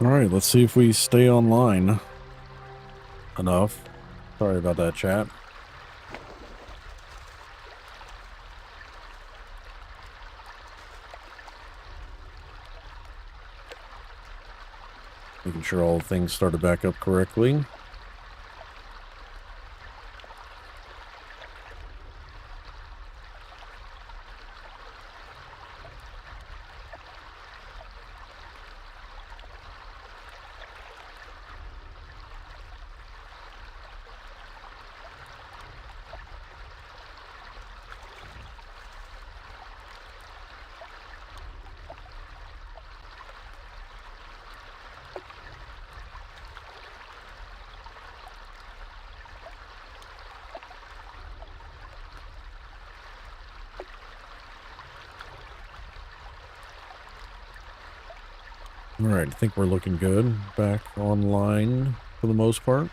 All right, let's see if we stay online enough. Sorry about that, chat. Making sure all things started back up correctly. All right, I think we're looking good. Back online for the most part.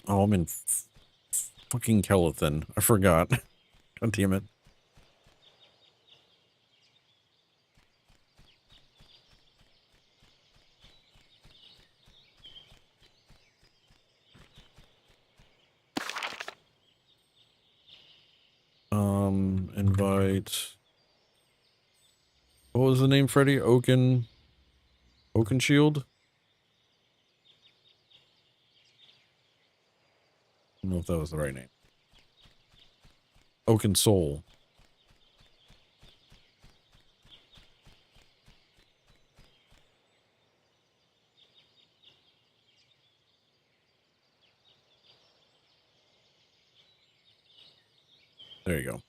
Oh, I'm in fucking Kelethan. I forgot. God damn it. Invite. What was the name, Freddy? Oakenshield? I don't know if that was the right name. Oaken Soul. There you go.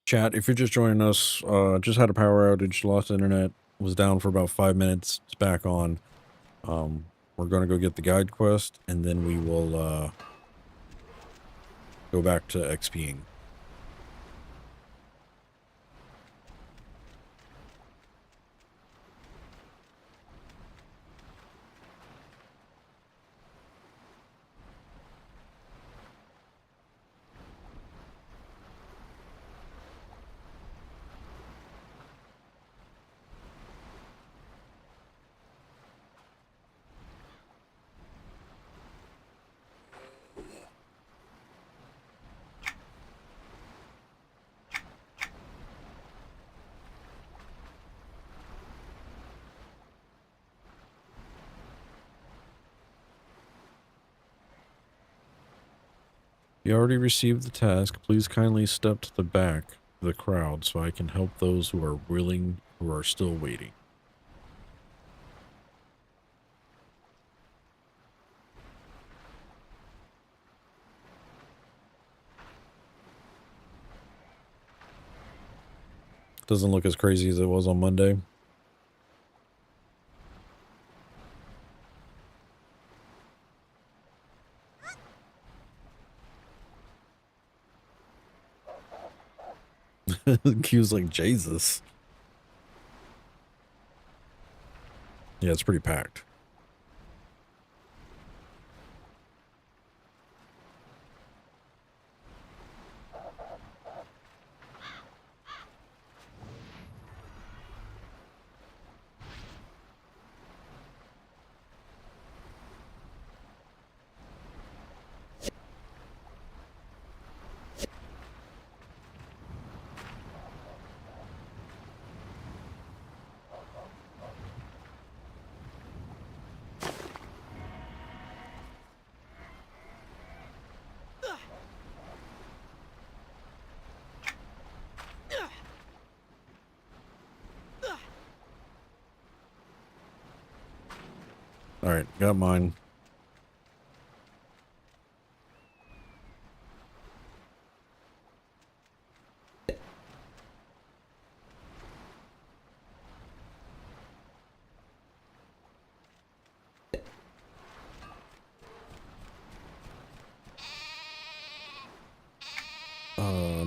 Chat, if you're just joining us, just had a power outage, lost internet, was down for about 5 minutes, it's back on. We're gonna go get the guide quest, and then we will, go back to XPing. You already received the task. Please kindly step to the back of the crowd so I can help those who are willing, who are still waiting. Doesn't look as crazy as it was on Monday. Q's like, Jesus. Yeah, it's pretty packed. All right, got mine.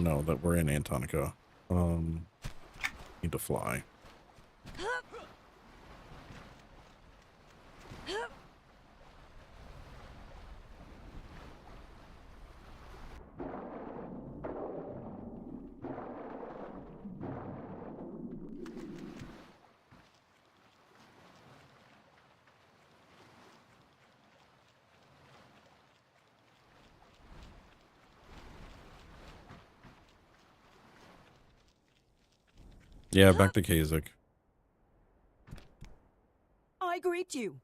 No, that we're in Antonica. Need to fly. Yeah, back to Kasich. I greet you.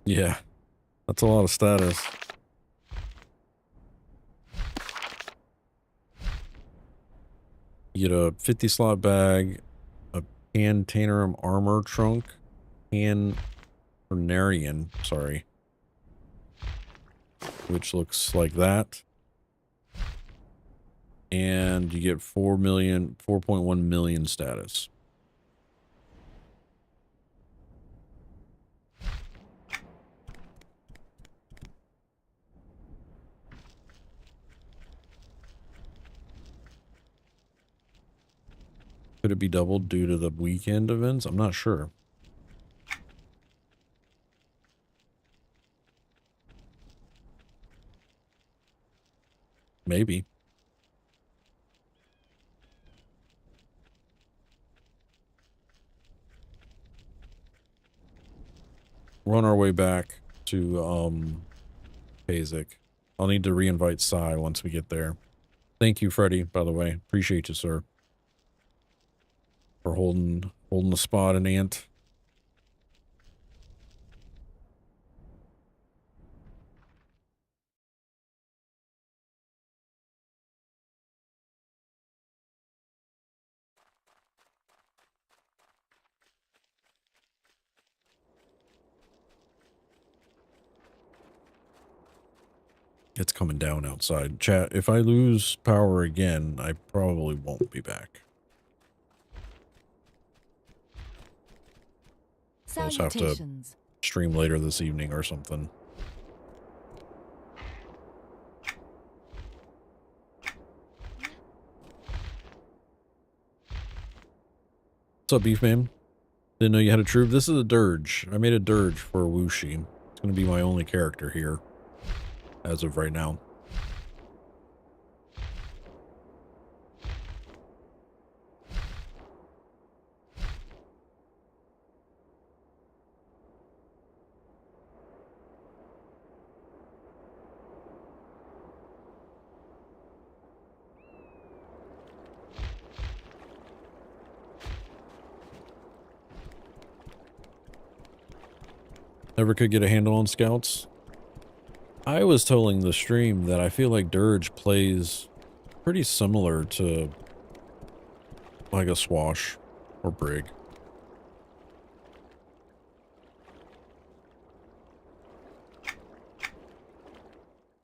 Yeah, that's a lot of status. You get a 50 slot bag, a Pantanarum armor trunk, Pernarian, sorry, which looks like that. And you get 4.1 million status. Could it be doubled due to the weekend events? I'm not sure. Maybe. We're on our way back to Kasich. I'll need to re-invite Sai once we get there. Thank you, Freddie, by the way. Appreciate you, sir. For holding the spot in Ant. It's coming down outside. Chat, if I lose power again, I probably won't be back. I'll just have to stream later this evening or something. What's up, Beef Man? Didn't know you had a troop. This is a dirge. I made a dirge for Wuoshi. It's going to be my only character here as of right now. Never could get a handle on scouts. I was telling the stream that I feel like dirge plays pretty similar to like a swash or brig.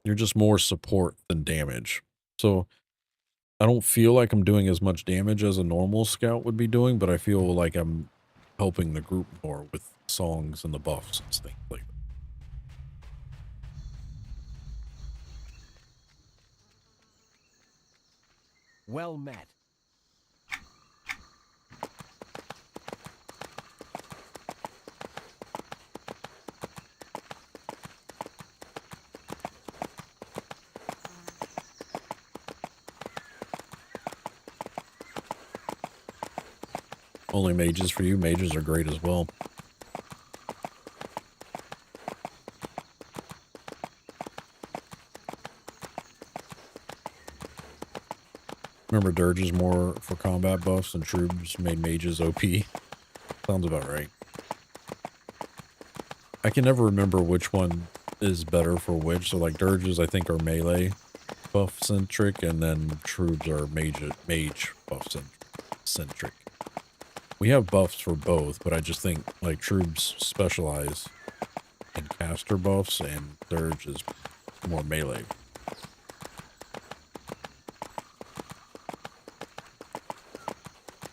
You're just more support than damage. So I don't feel like I'm doing as much damage as a normal scout would be doing, but I feel like I'm helping the group more with songs and the buffs and things like that. Well met. Only mages for you. Mages are great as well. Remember, Dirge is more for combat buffs and troops made mages OP. Sounds about right. I can never remember which one is better for which. So like Dirges, I think, are melee buff centric, and then troops are mage buff centric. We have buffs for both, but I just think like troops specialize in caster buffs, and Dirge is more melee.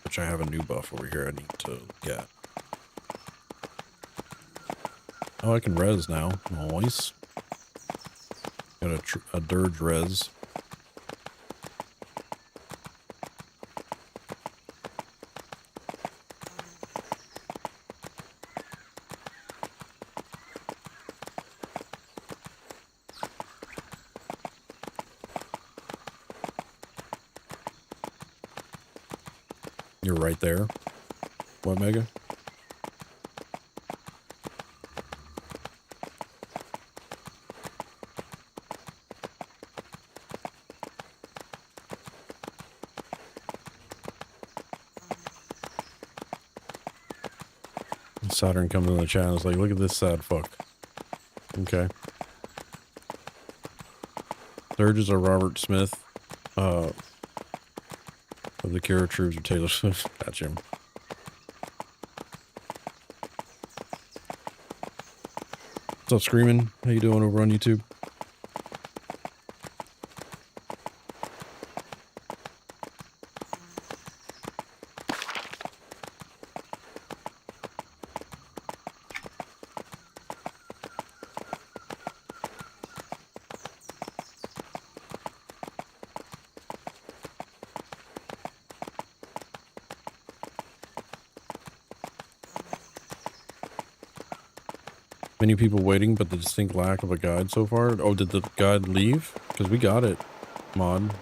Which I have a new buff over here I need to get. Oh, I can res now. Nice. Got a Dirge res. You're right there. What, Mega? Saturn comes in the chat and is like, look at this sad fuck. Okay. Dirges are Robert Smith. Of the Kira Troops or Taylor Swift. Gotcha him. What's up, Screaming? How you doing over on YouTube? Many people waiting, but the distinct lack of a guide so far. Oh, did the guide leave? Because we got it, mod.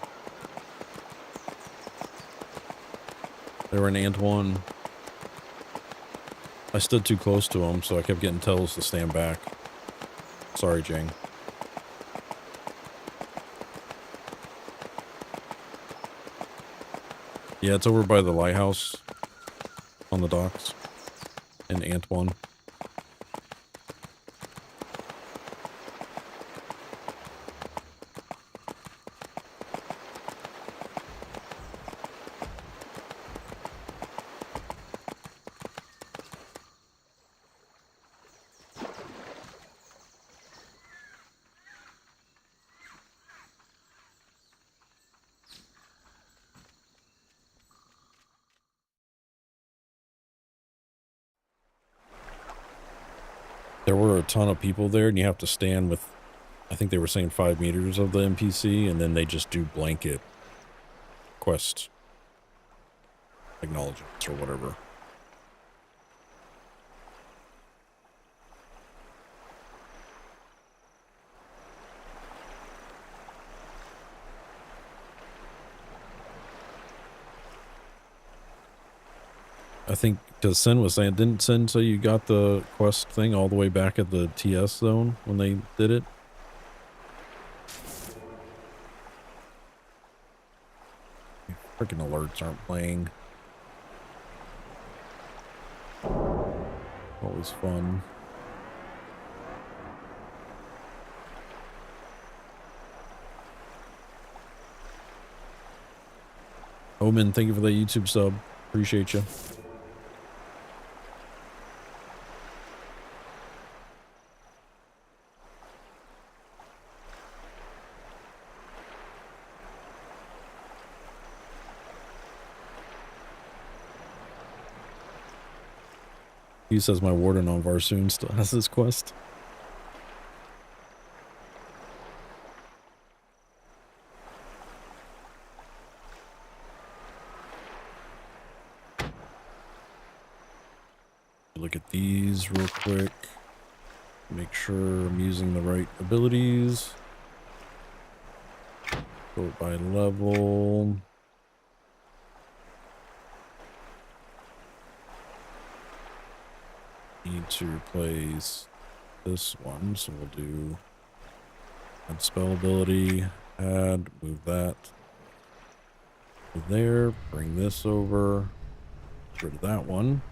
They were in Antoine. I stood too close to them, so I kept getting tells to stand back. Sorry, Jang. Yeah, it's over by the lighthouse on the docks in Antoine. There were a ton of people there, and you have to stand with, I think they were saying 5 meters of the NPC, and then they just do blanket quest acknowledgements or whatever. I think, because Sin was saying, didn't Sin say you got the quest thing all the way back at the TS zone when they did it? Freaking alerts aren't playing. Always fun. Omen, thank you for the YouTube sub. Appreciate you. He says my warden on Varsoon still has this quest. Look at these real quick. Make sure I'm using the right abilities. Go by level. Need to replace this one, so we'll do add spell ability, add, move that to there, bring this over, get rid of that one.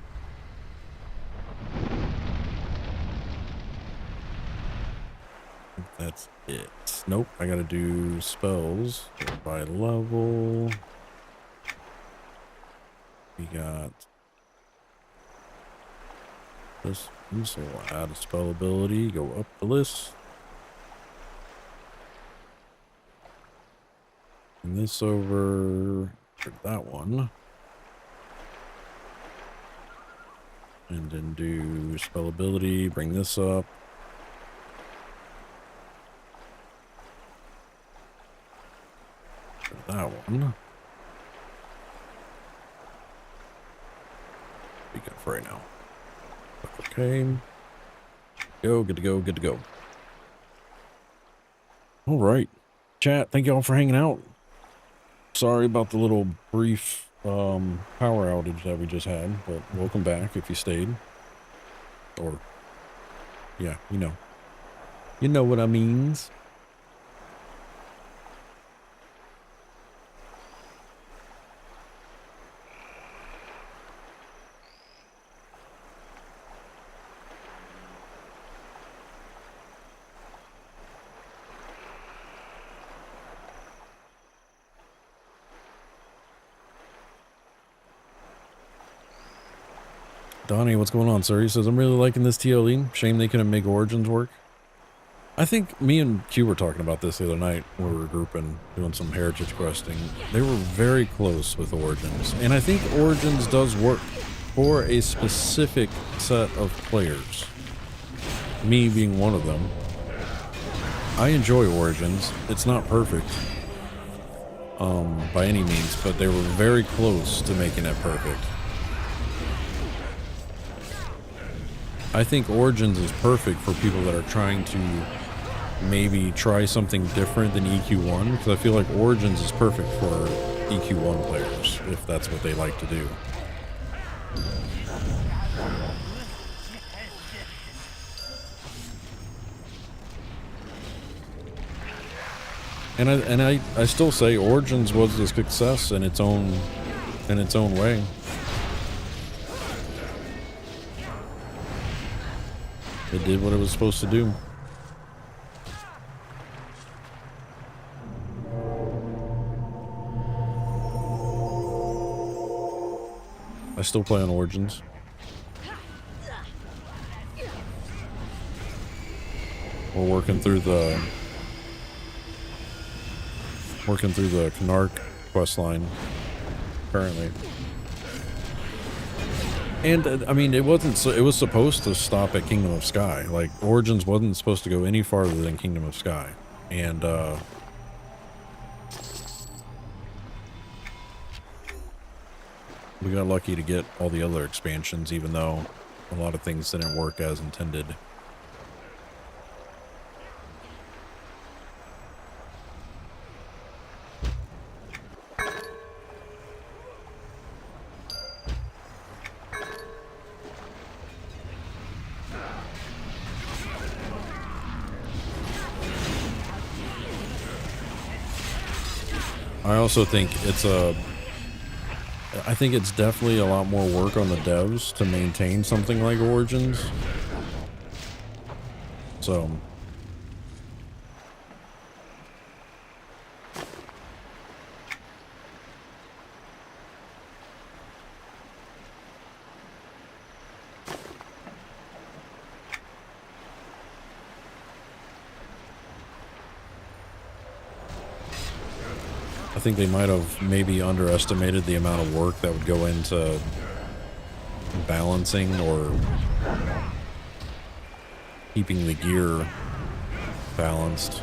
That's it. Nope, I gotta do spells by level. We got this one, so we'll add a spell ability, go up the list. Bring this over, get that one. And then do spell ability, bring this up. That one. Be good for right now. Okay. Go, good to go, good to go. All right. Chat, thank you all for hanging out. Sorry about the little brief power outage that we just had, but welcome back if you stayed. Or, yeah, you know. You know what I means. Donnie, what's going on, sir? He says, I'm really liking this TLE. Shame they couldn't make Origins work. I think me and Q were talking about this the other night when we were grouping, doing some heritage questing. They were very close with Origins. And I think Origins does work for a specific set of players. Me being one of them. I enjoy Origins. It's not perfect. By any means, but they were very close to making it perfect. I think Origins is perfect for people that are trying to maybe try something different than EQ1, because I feel like Origins is perfect for EQ1 players, if that's what they like to do. And I still say Origins was a success in its own way. It did what it was supposed to do. I still play on Origins. We're working through the Canark quest line currently. And I mean, it was supposed to stop at Kingdom of Sky. Like, Origins wasn't supposed to go any farther than Kingdom of Sky. And we got lucky to get all the other expansions, even though a lot of things didn't work as intended. I also think I think it's definitely a lot more work on the devs to maintain something like Origins. So I think they might have maybe underestimated the amount of work that would go into balancing or keeping the gear balanced.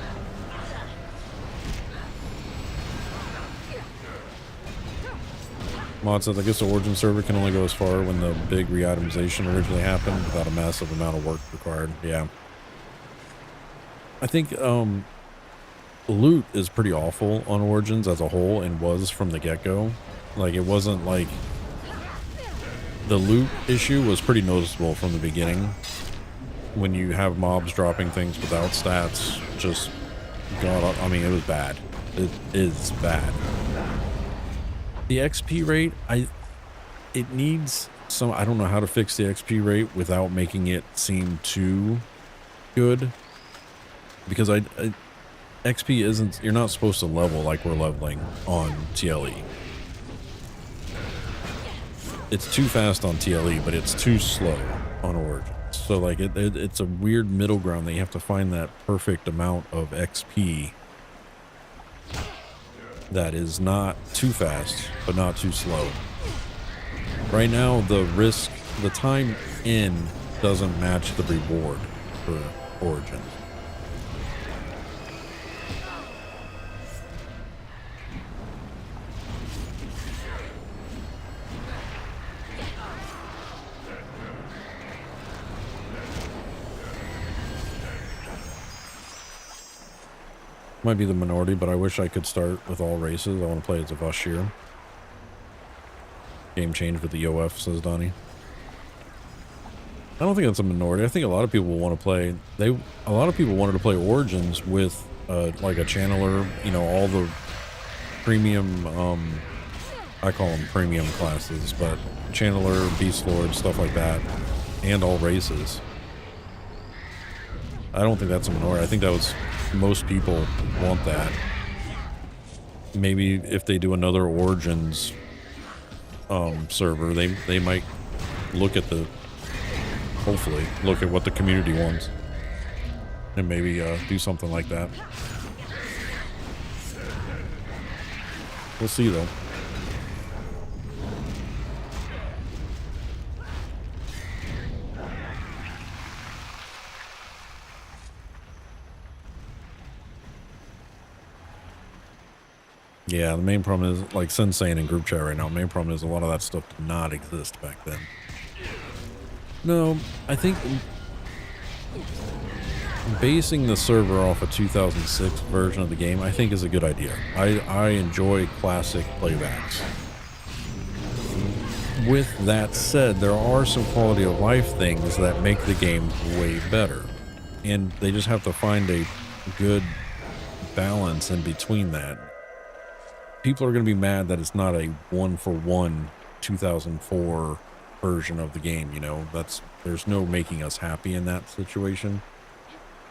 Mod says, I guess the Origin server can only go as far when the big re-itemization originally happened without a massive amount of work required. Yeah. I think loot is pretty awful on Origins as a whole, and was from the get-go. Like, it wasn't like... The loot issue was pretty noticeable from the beginning. When you have mobs dropping things without stats, just... God, I mean, it was bad. It is bad. The XP rate, it needs some... I don't know how to fix the XP rate without making it seem too good. Because XP isn't... You're not supposed to level like we're leveling on TLE. It's too fast on TLE, but it's too slow on Origins. So, like, it's a weird middle ground that you have to find that perfect amount of XP that is not too fast, but not too slow. Right now, the time in doesn't match the reward for Origins. Might be the minority, but I wish I could start with all races. I want to play as a Wuoshi. Game changed with the OF, says Donnie. I don't think that's a minority. I think a lot of people want to play. A lot of people wanted to play Origins with like a channeler. You know, all the premium. I call them premium classes, but channeler, beast lord, stuff like that, and all races. I don't think that's a minority. I think that was... Most people want that. Maybe if they do another Origins server, they might look at hopefully look at what the community wants and maybe do something like that. We'll see though. Yeah, the main problem is, like Sin's saying in group chat right now, the main problem is a lot of that stuff did not exist back then. No, I think basing the server off a 2006 version of the game, I think is a good idea. I enjoy classic playbacks. With that said, there are some quality of life things that make the game way better. And they just have to find a good balance in between that. People are going to be mad that it's not a one-for-one 2004 version of the game, you know. There's no making us happy in that situation.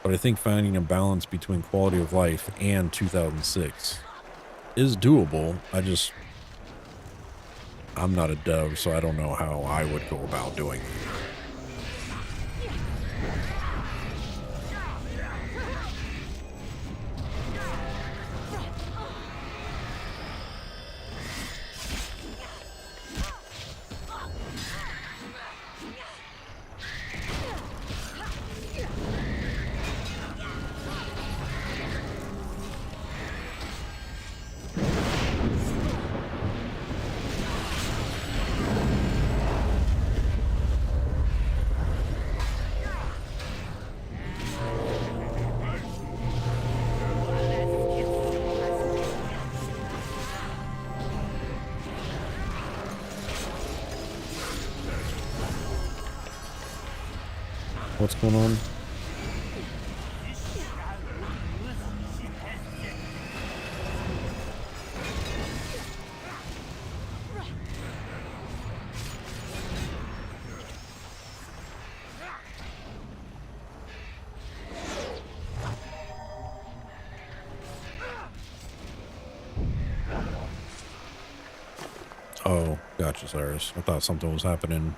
But I think finding a balance between quality of life and 2006 is doable. I'm not a dev, so I don't know how I would go about doing it. What's going on? Oh, gotcha, Cyrus. I thought something was happening.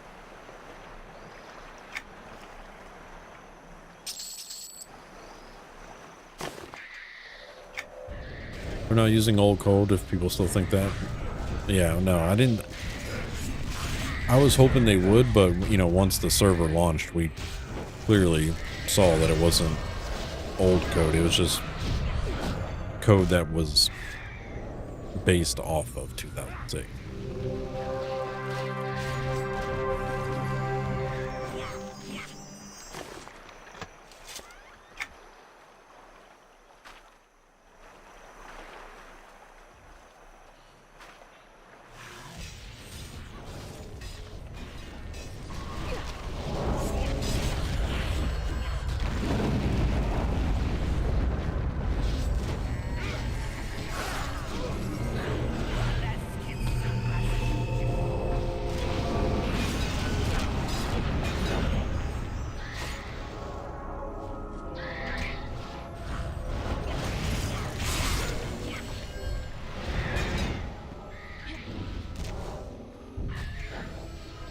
We're not using old code if people still think that. Yeah, no, I didn't. I was hoping they would, but you know, once the server launched, we clearly saw that it wasn't old code. It was just code that was based off of 2006.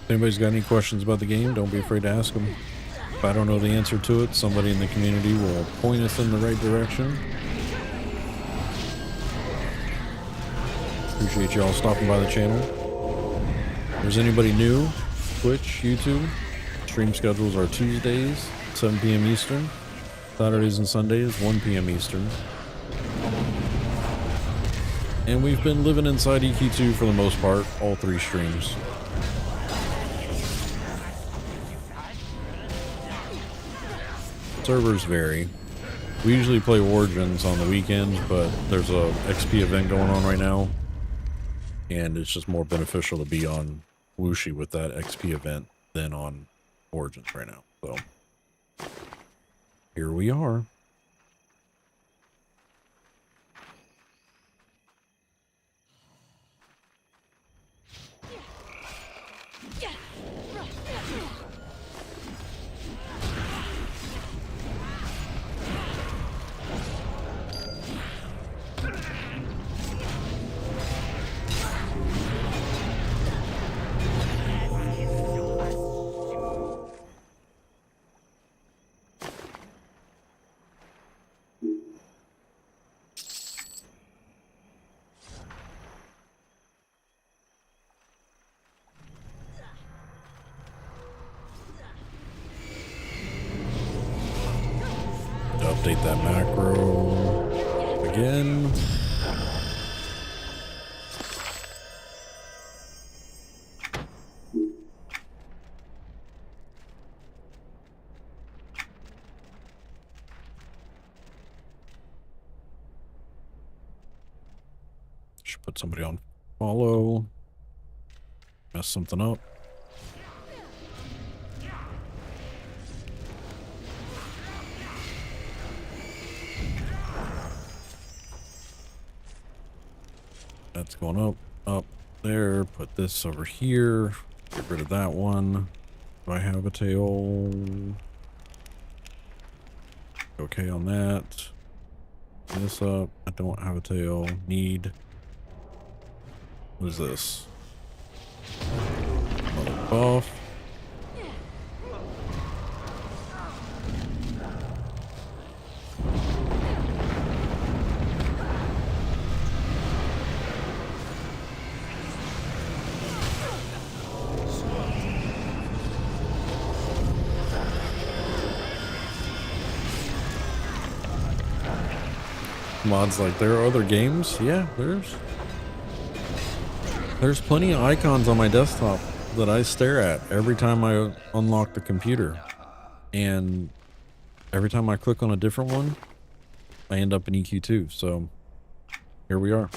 If anybody's got any questions about the game, don't be afraid to ask them. If I don't know the answer to it, somebody in the community will point us in the right direction. Appreciate y'all stopping by the channel. If there's anybody new, Twitch, YouTube, stream schedules are Tuesdays, 7 p.m. Eastern, Saturdays and Sundays, 1 p.m. Eastern. And we've been living inside EQ2 for the most part, all 3 streams. Servers vary. We usually play Origins on the weekends, but there's a XP event going on right now, and it's just more beneficial to be on Wuoshi with that XP event than on Origins right now. So here we are. Update that macro again. Should put somebody on follow. Mess something up. That's going up there. Put this over here. Get rid of that one. Do I have a tail? Okay on that. This up. I don't have a tail. Need. What is this? Another buff. Mods like there are other games. Yeah, there's plenty of icons on my desktop that I stare at every time I unlock the computer, and every time I click on a different one I end up in EQ2. So here we are.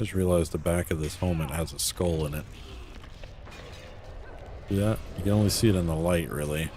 I just realized the back of this helmet has a skull in it. See that? You can only see it in the light, really.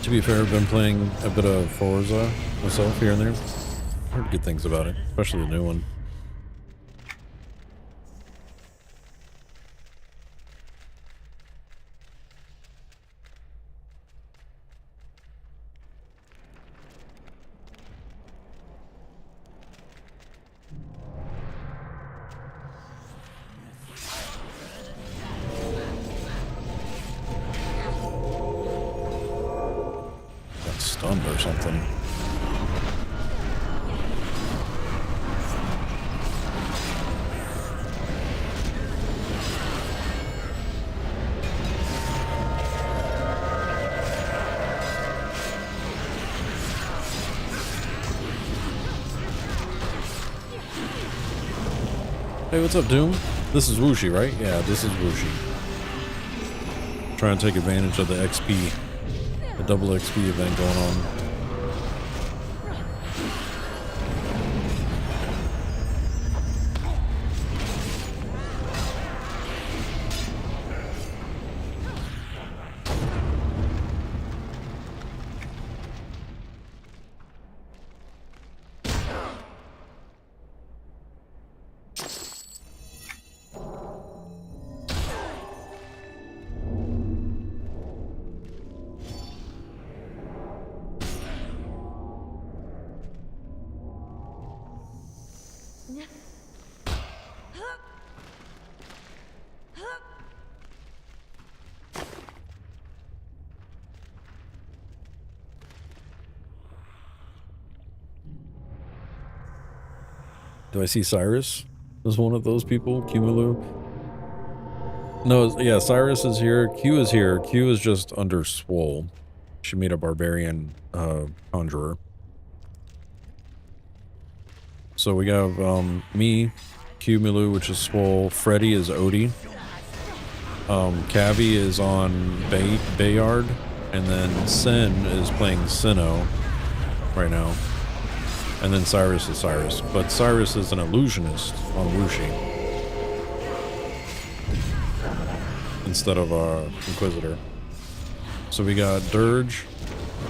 To be fair, I've been playing a bit of Forza myself here and there. Heard good things about it, especially the new one. Got stunned or something. Hey, what's up, Doom? This is Wuoshi, right? Yeah, this is Wuoshi. Trying to take advantage of the XP, the double XP event going on. Do I see Cyrus as one of those people? Cumulu? No, yeah, Cyrus is here. Q is here. Q is just under Swole. She made a barbarian conjurer. So we have me, Cumulu, which is Swole. Freddy is Odie. Cavi is on Bayard. And then Sin is playing Sinnoh right now. And then Cyrus is Cyrus. But Cyrus is an illusionist on Wuoshi instead of Inquisitor. So we got Dirge,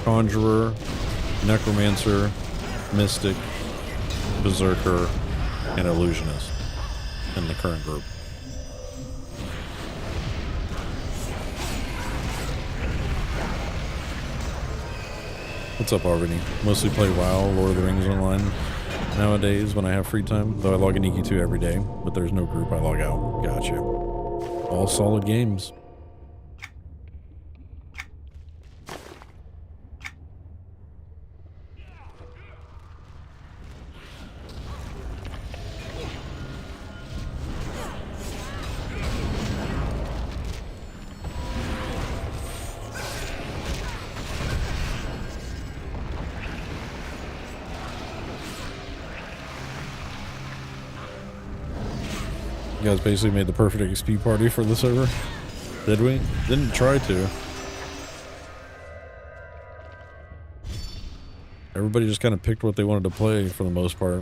Conjurer, Necromancer, Mystic, Berserker, and Illusionist in the current group. What's up, Arvini? Mostly play WoW, Lord of the Rings online nowadays when I have free time, though I log in EQ2 every day, but there's no group I log out. Gotcha. All solid games. You guys basically made the perfect XP party for the server. Did we? Didn't try to. Everybody just kind of picked what they wanted to play for the most part.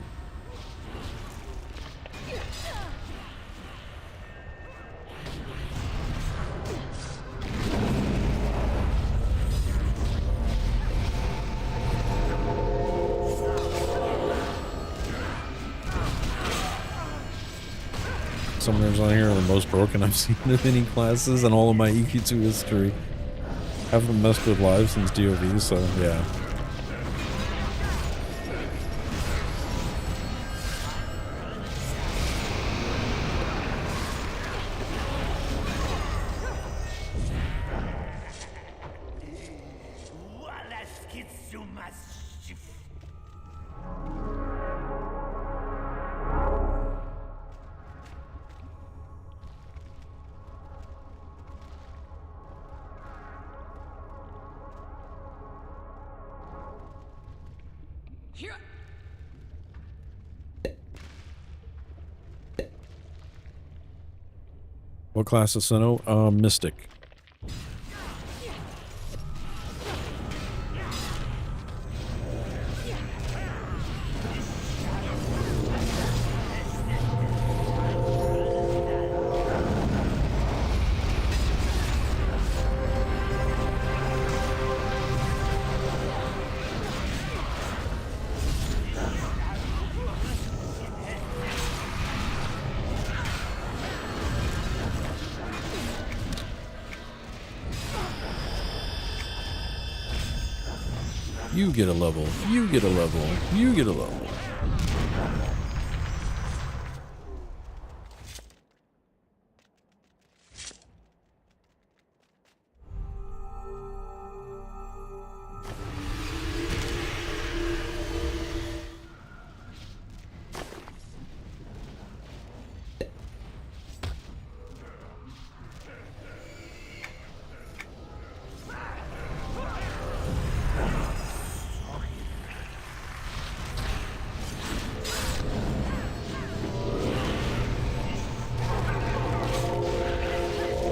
Summoners on here are the most broken I've seen in any classes in all of my EQ2 history. Haven't messed with live since DOV, so yeah. What class is Sinnoh? Mystic. You get a level. You get a level. You get a level.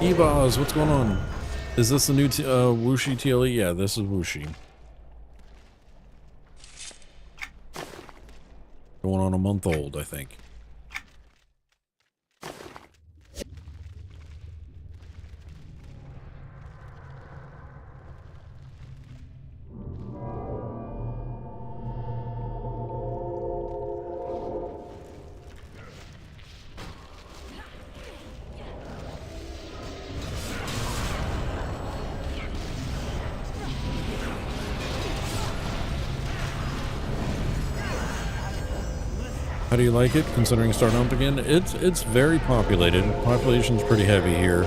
Ebaz, what's going on? Is this the new Wuoshi TLE? Yeah, this is Wuoshi. Going on a month old, I think. How do you like it, considering starting up again? It's very populated. Population's pretty heavy here.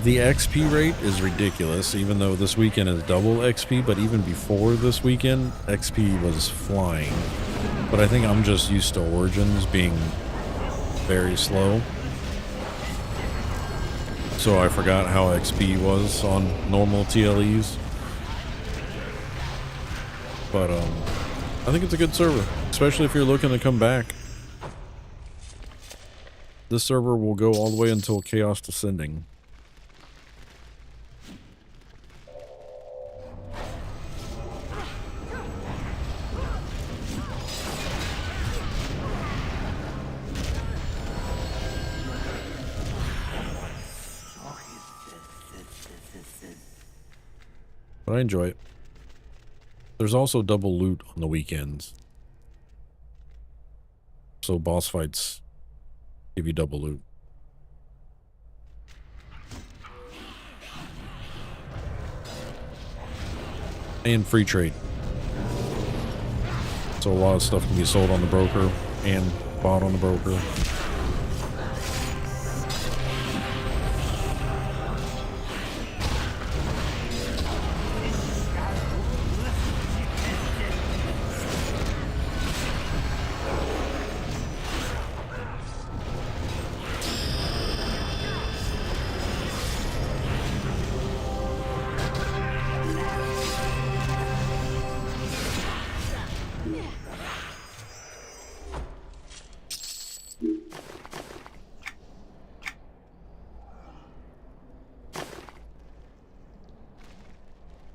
The XP rate is ridiculous, even though this weekend is double XP, but even before this weekend, XP was flying. But I think I'm just used to Origins being very slow. So I forgot how XP was on normal TLEs. But I think it's a good server, especially if you're looking to come back. This server will go all the way until Chaos Descending. But I enjoy it. There's also double loot on the weekends. So boss fights give you double loot. And free trade. So a lot of stuff can be sold on the broker and bought on the broker.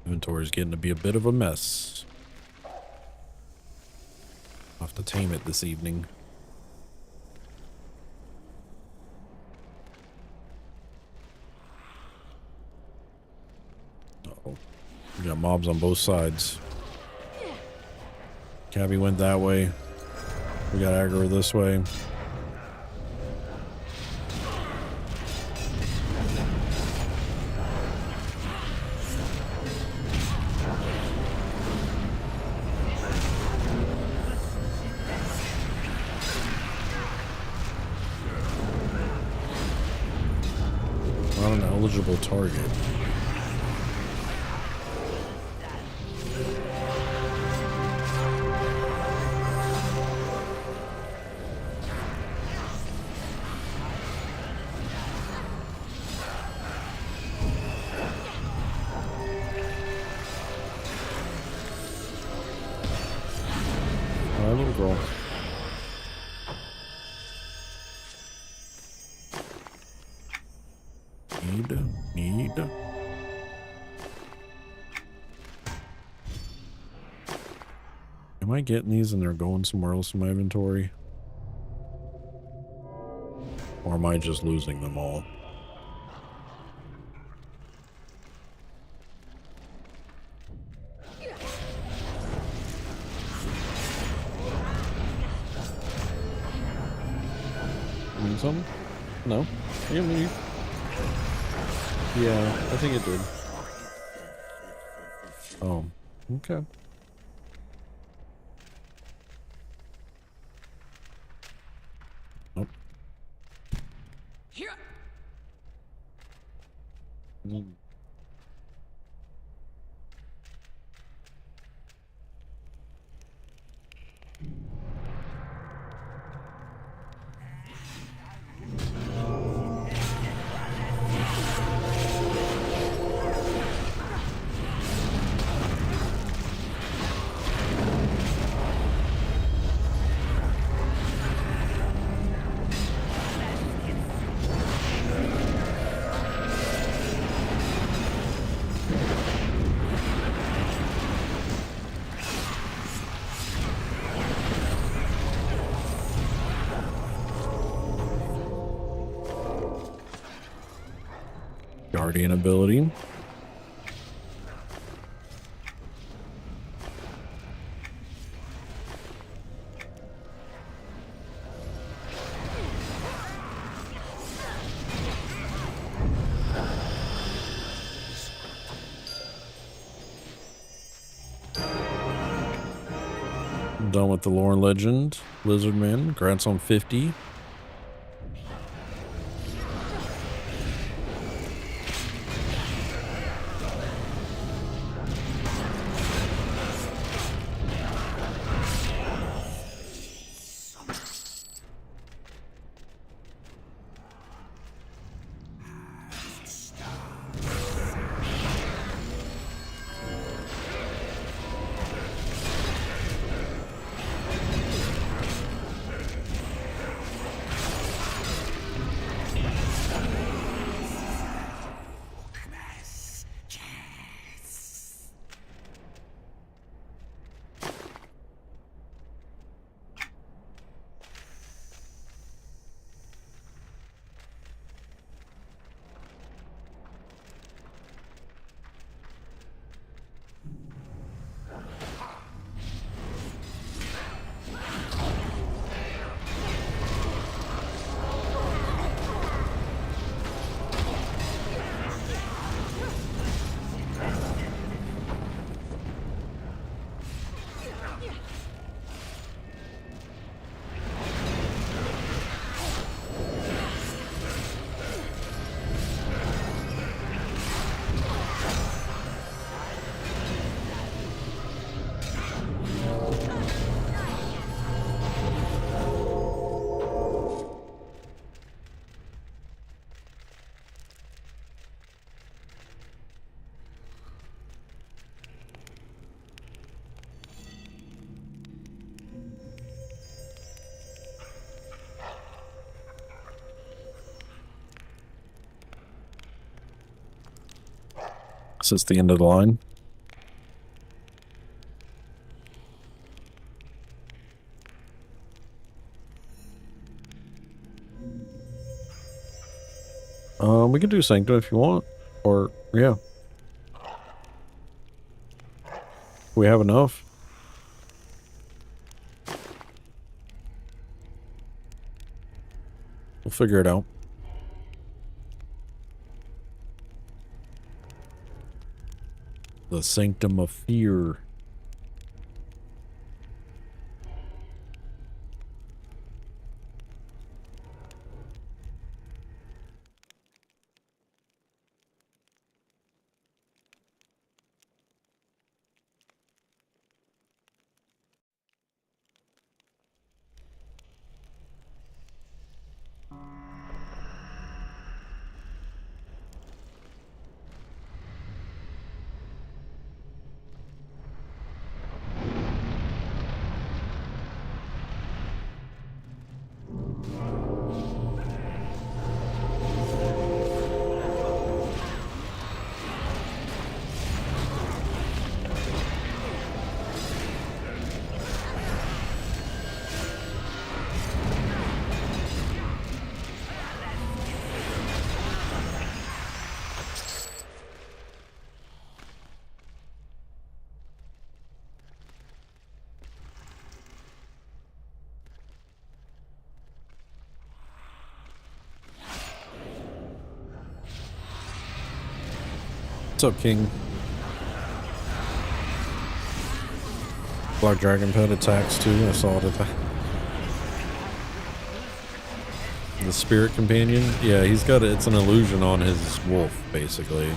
Inventory is getting to be a bit of a mess. I'll have to tame it this evening. Uh-oh. We got mobs on both sides. Cabby went that way. We got aggro this way. Not an eligible target. Alright, little girl. Need. Am I getting these and they're going somewhere else in my inventory? Or am I just losing them all? Mean something? No? I didn't leave. Yeah, I think it did. Oh, okay. Nope. Mm. Guardian ability. Done with the lore and legend. Lizardman grants on 50. Is this the end of the line? We can do Sanctum if you want. Or, yeah. We have enough. We'll figure it out. The Sanctum of Fear. What's up, King? Black Dragon Pet attacks too. I saw it attack. The Spirit Companion? Yeah, he's got it's an illusion on his wolf, basically.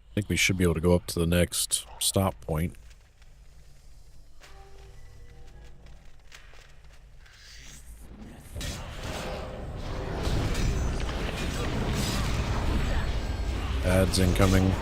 I think we should be able to go up to the next stop point. Ads incoming.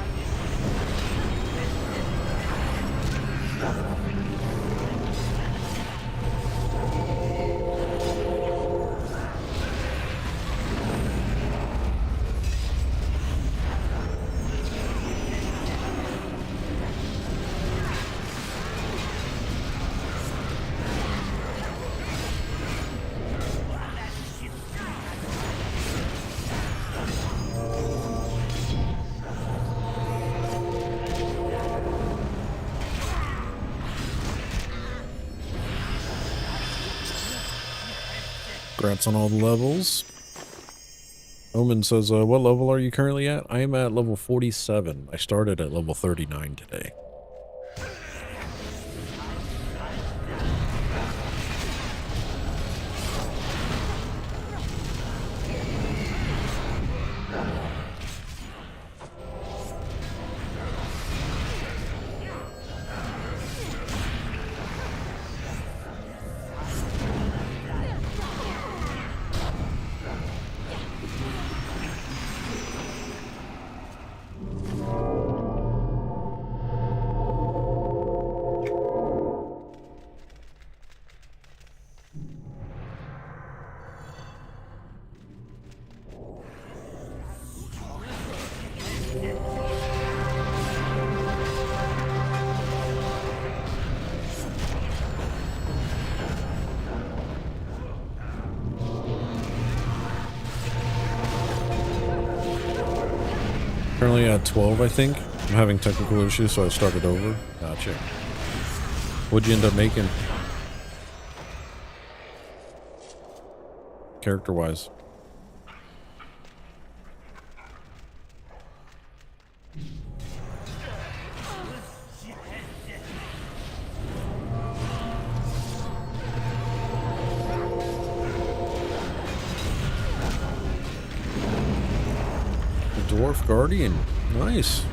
Congrats on all the levels. Omen says, what level are you currently at? I am at level 47. I started at level 39 today. Currently at 12, I think. I'm having technical issues, so I started over. Gotcha. What'd you end up making? Character-wise. Dwarf Guardian. Nice.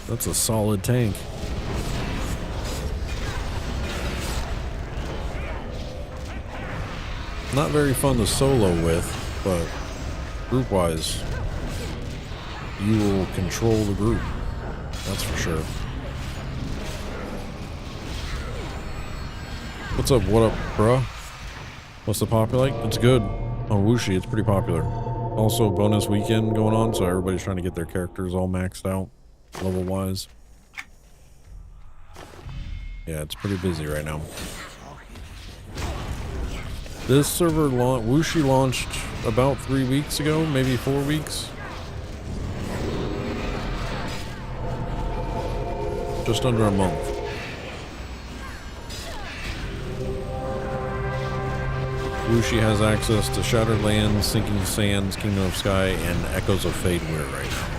That's a solid tank. Not very fun to solo with, but group-wise, you will control the group. That's for sure. What's up? What up, bruh? What's the popular like? It's good. On Wuoshi, it's pretty popular. Also, bonus weekend going on, so everybody's trying to get their characters all maxed out, level-wise. Yeah, it's pretty busy right now. This server, Wuoshi launched about 3 weeks ago, maybe 4 weeks. Just under a month. Wuoshi has access to Shattered Lands, Sinking Sands, Kingdom of Sky, and Echoes of Fadeware right now.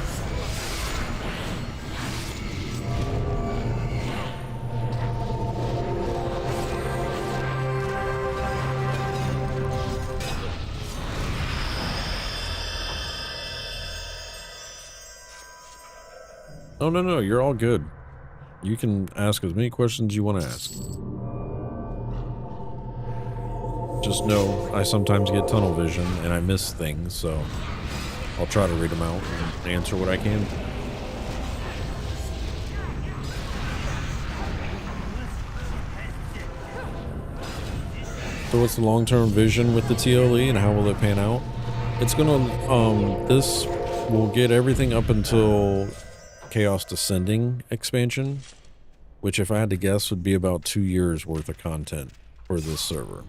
Oh, no, you're all good. You can ask as many questions you want to ask. Just know I sometimes get tunnel vision and I miss things, so I'll try to read them out and answer what I can. So what's the long-term vision with the TLE and how will it pan out? It's gonna, this will get everything up until Chaos Descending expansion, which if I had to guess would be about 2 years worth of content for this server.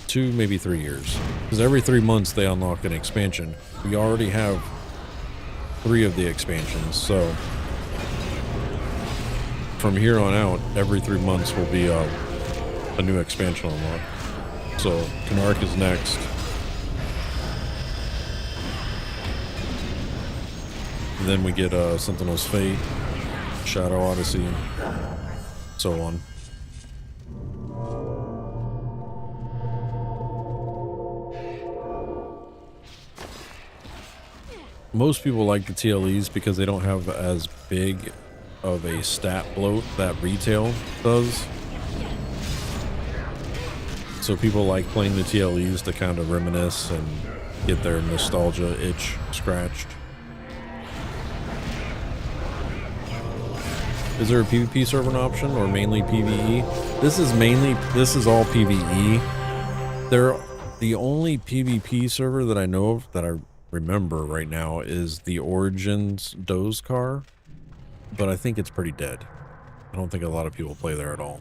2, maybe 3 years. Because every 3 months they unlock an expansion. We already have 3 of the expansions, so from here on out, every 3 months will be a new expansion unlock. So Canark is next. And then we get Sentinel's Fate, Shadow Odyssey, and so on. Most people like the TLEs because they don't have as big of a stat bloat that retail does. So people like playing the TLEs to kind of reminisce and get their nostalgia itch scratched. Is there a PvP server option or mainly PvE? This is all PvE. The only PvP server that I know of that I remember right now is the Origins Doze car, but I think it's pretty dead. I don't think a lot of people play there at all.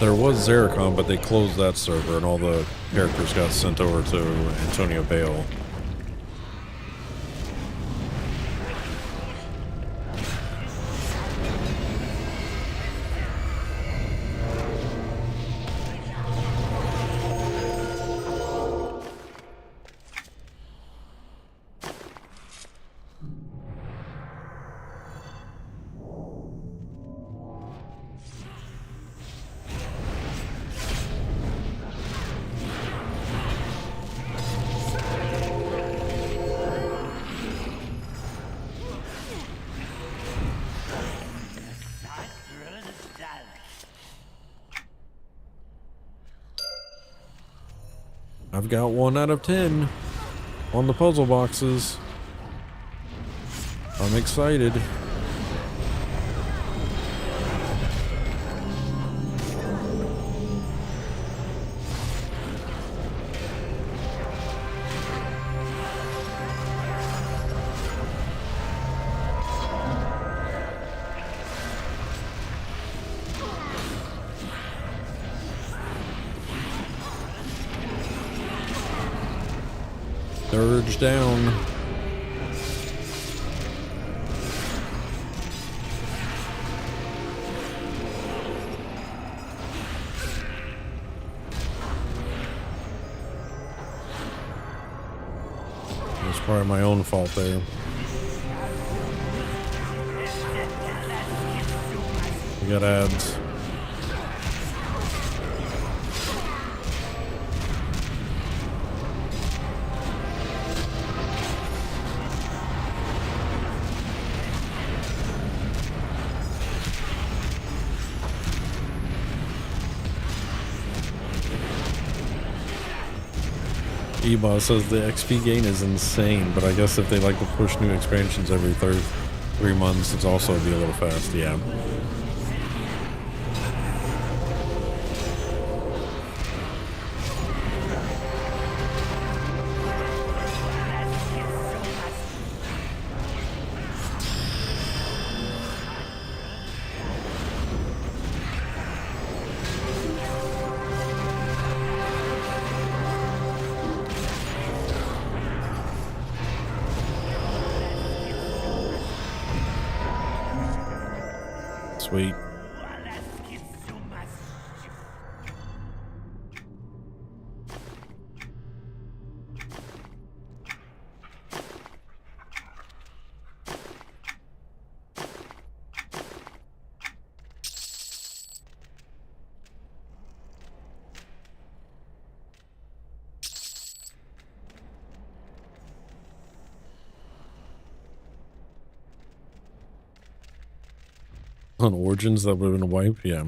There was Zeracon, but they closed that server and all the characters got sent over to Antonio Bale. I've got 1 out of 10 on the puzzle boxes. I'm excited. Surge down. It's probably my own fault there. We got ads. Eba says the XP gain is insane, but I guess if they like to push new expansions every 3 months, it's also be a little fast, yeah. Sweet. On Origins, that would have been a wipe, yeah.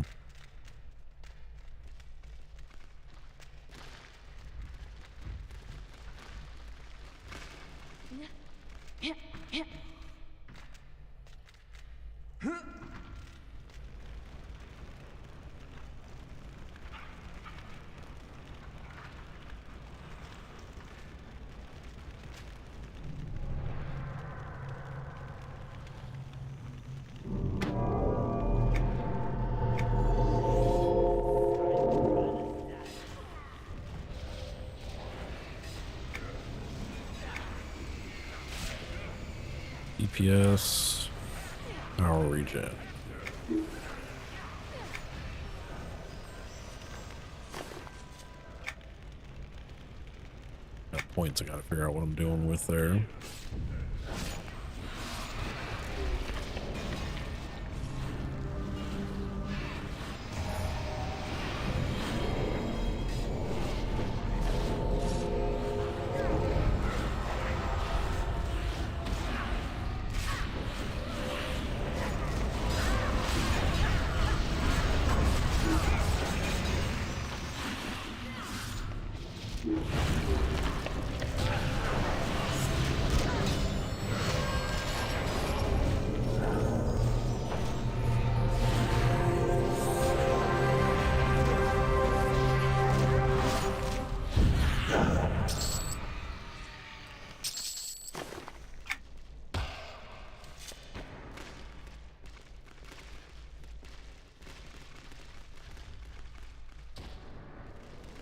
DPS, power regen. Got points I gotta figure out what I'm doing with there.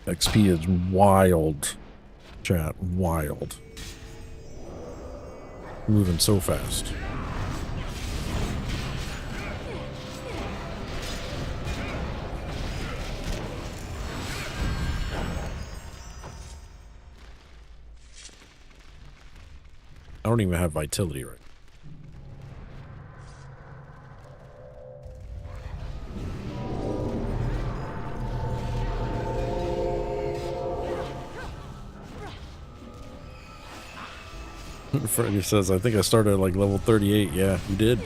XP is wild, chat, wild. Moving so fast. I don't even have vitality right. Freddy says, I think I started at like level 38. Yeah, you did.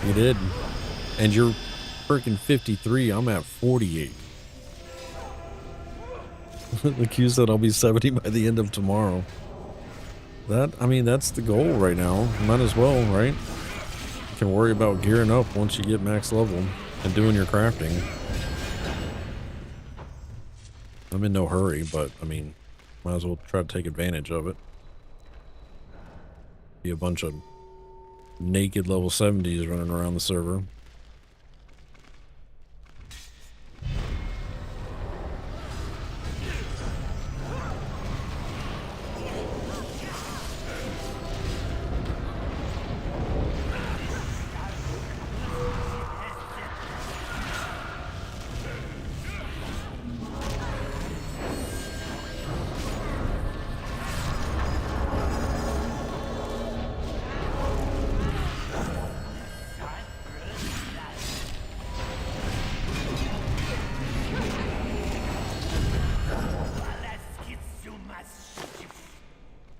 You did. And you're freaking 53. I'm at 48. The Q said I'll be 70 by the end of tomorrow. I mean, that's the goal right now. Might as well, right? You can worry about gearing up once you get max level and doing your crafting. I'm in no hurry, but I mean, might as well try to take advantage of it. Be a bunch of naked level 70s running around the server.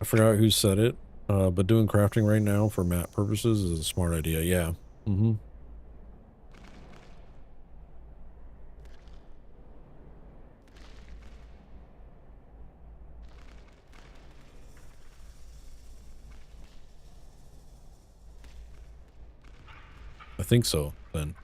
forgot who said it, but doing crafting right now for map purposes is a smart idea. Yeah. Mm-hmm. I think so, then.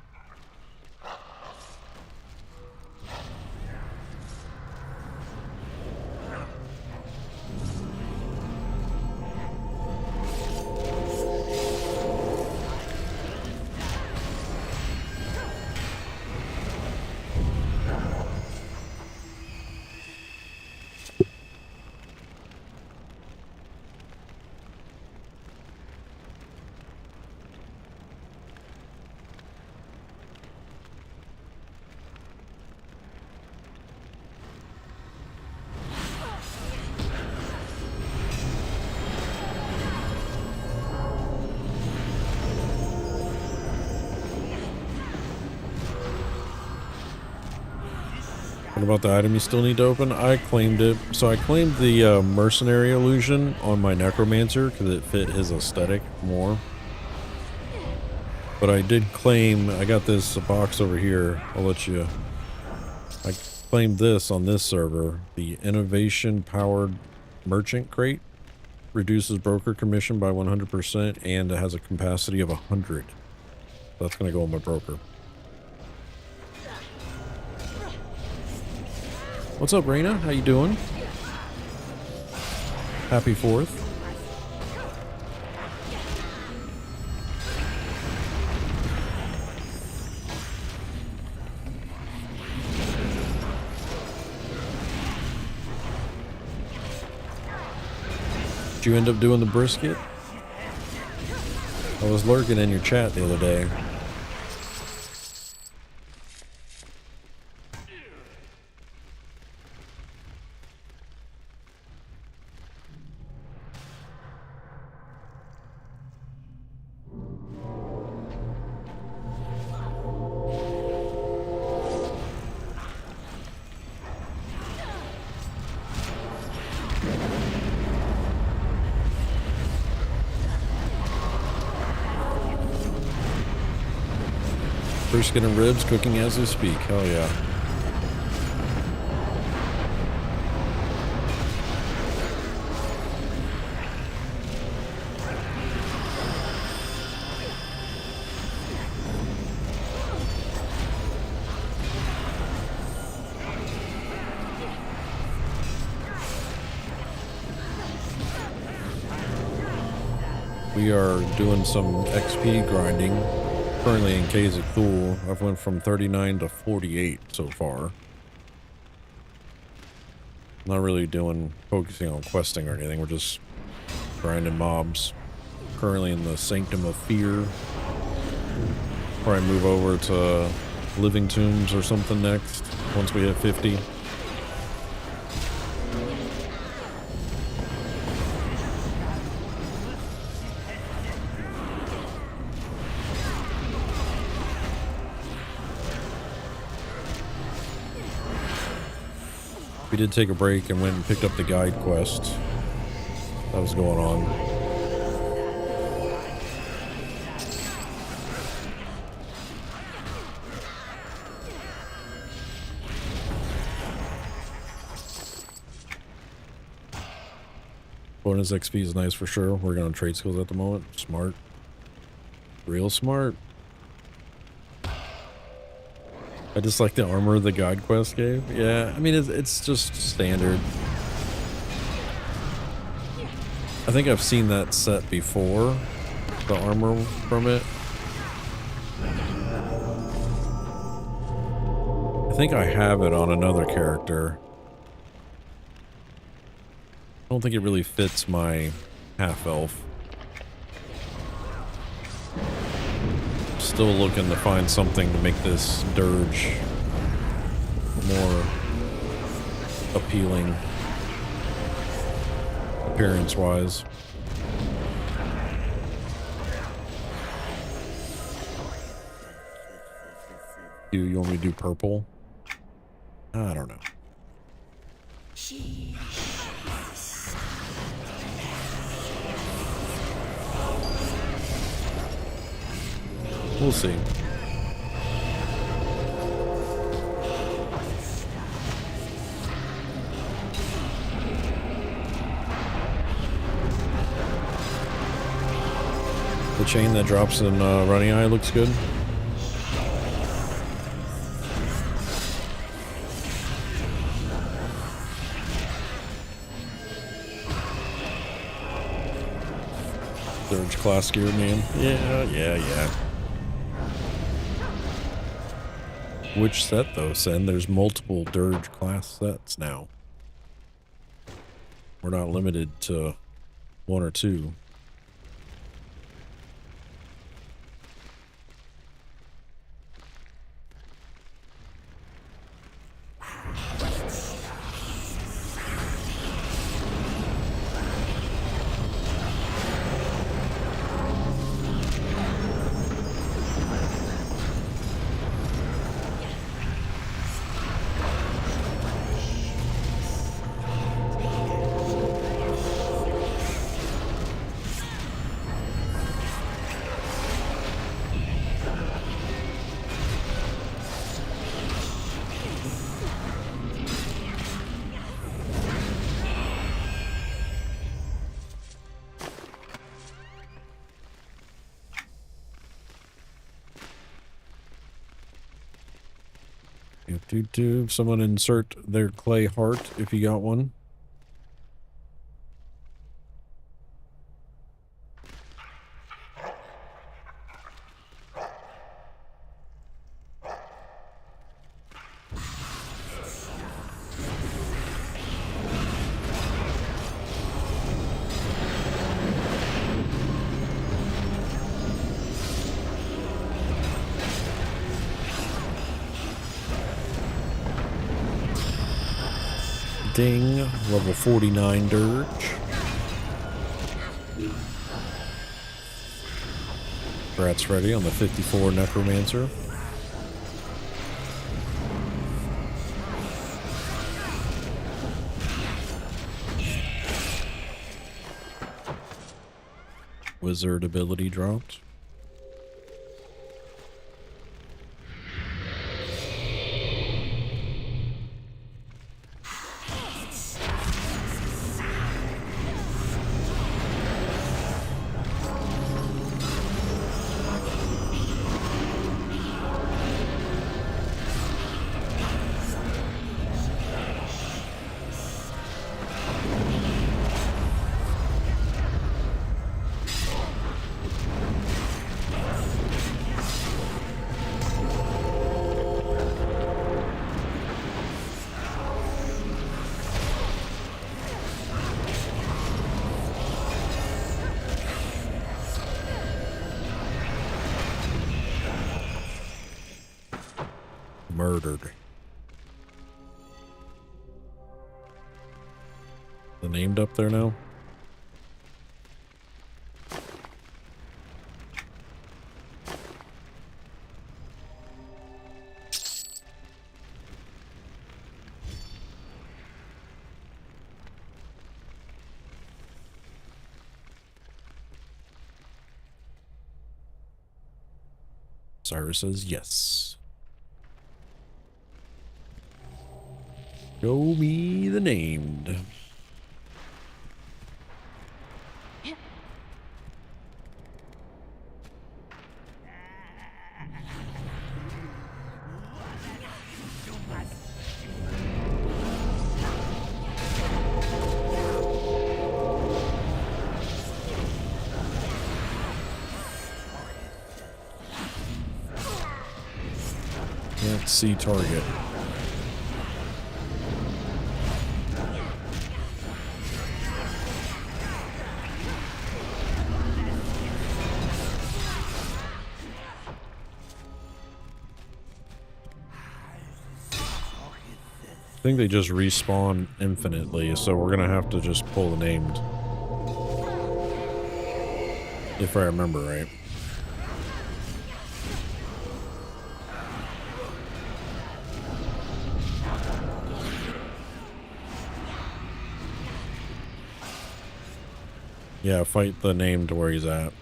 What about the item you still need to open? I claimed it. So I claimed the mercenary illusion on my necromancer because it fit his aesthetic more. But I did claim, I got this box over here. I'll let you. I claimed this on this server. The innovation powered merchant crate reduces broker commission by 100% and it has a capacity of 100. That's going to go on my broker. What's up, Raina? How you doing? Happy 4th. Did you end up doing the brisket? I was lurking in your chat the other day. Brisket and ribs cooking as we speak. Hell yeah. We are doing some XP grinding. Currently in EQ2, I've went from 39 to 48 so far. Not really focusing on questing or anything, we're just grinding mobs. Currently in the Sanctum of Fear. Probably move over to Living Tombs or something next, once we hit 50. We did take a break and went and picked up the guide quest that was going on. Bonus XP is nice for sure. Working on trade skills at the moment. Smart. Real smart. I just like the armor the guide quest gave. Yeah, I mean, it's just standard. I think I've seen that set before, the armor from it. I think I have it on another character. I don't think it really fits my half-elf. Still looking to find something to make this dirge more appealing appearance-wise. You want me to do purple? I don't know. We'll see. The chain that drops in Running Eye looks good. Surge class gear, man. Yeah. Which set though, Sen? There's multiple Dirge class sets now. We're not limited to one or two. Someone insert their clay heart if you got one. Ding, level 49 Dirge. Brat's ready on the 54 Necromancer. Wizard ability dropped. Murdered. The named up there now? Cyrus says yes. Show me the named. Can't see target. I think they just respawn infinitely, so we're gonna have to just pull the named. If I remember right. Yeah, fight the named where he's at.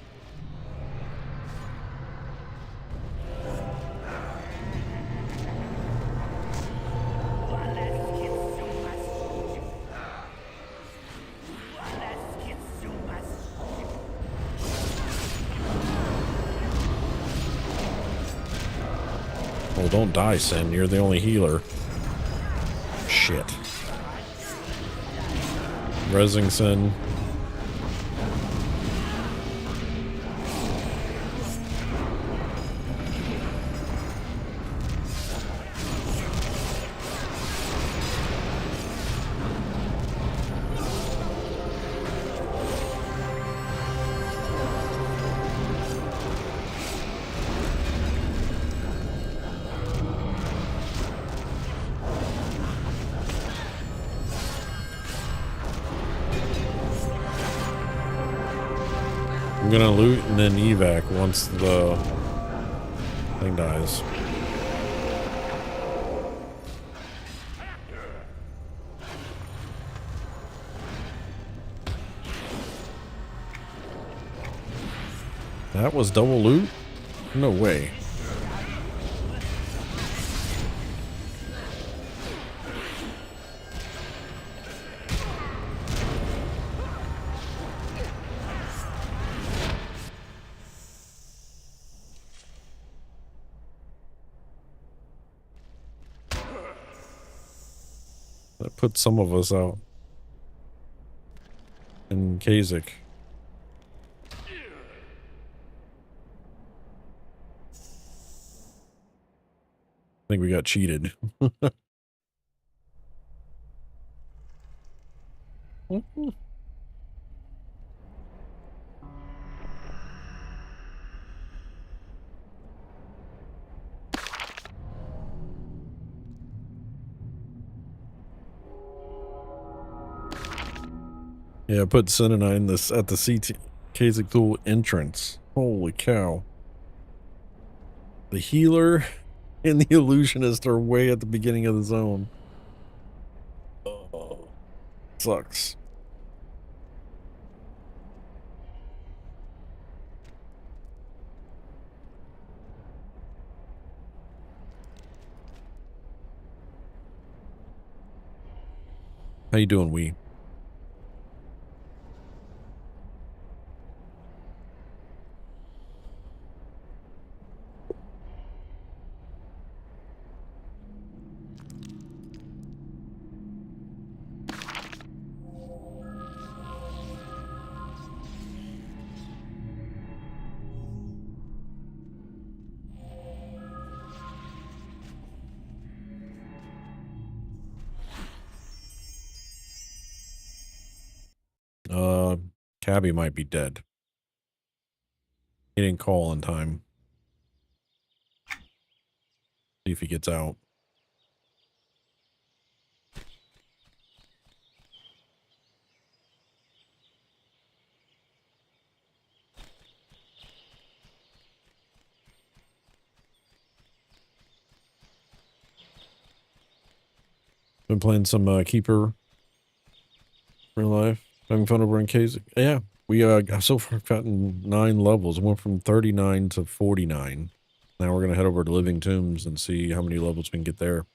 Oh, don't die, Sin. You're the only healer. Shit. Resing Sin. I'm gonna loot and then evac once the thing dies. That was double loot? No way. That put some of us out. In Kasich. I think we got cheated. Yeah, put Senina in this at the CT Kasich tool entrance. Holy cow. The healer and the illusionist are way at the beginning of the zone. Oh, sucks. How you doing, Wee? Cabby might be dead. He didn't call in time. See if he gets out. Been playing some Keeper real life. Having fun over in Kasich. Yeah, we got so far gotten 9 levels. Went from 39 to 49. Now we're gonna head over to Living Tombs and see how many levels we can get there.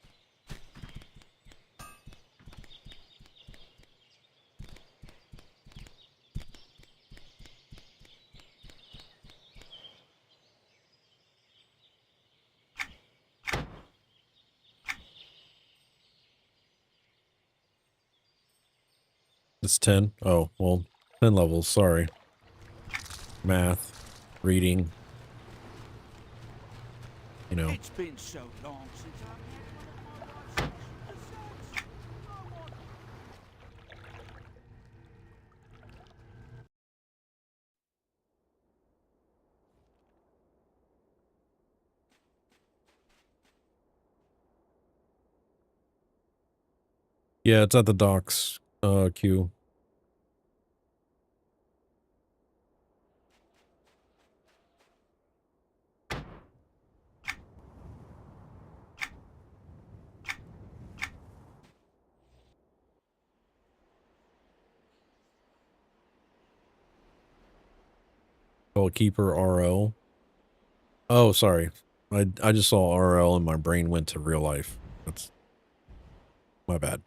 It's 10. Oh, well, 10 levels. Sorry. Math, reading. You know. It's been so long since I've had one of my Yeah, it's at the docks, Q. Oh, Keeper RL. Oh, sorry. I just saw RL and my brain went to real life. That's my bad.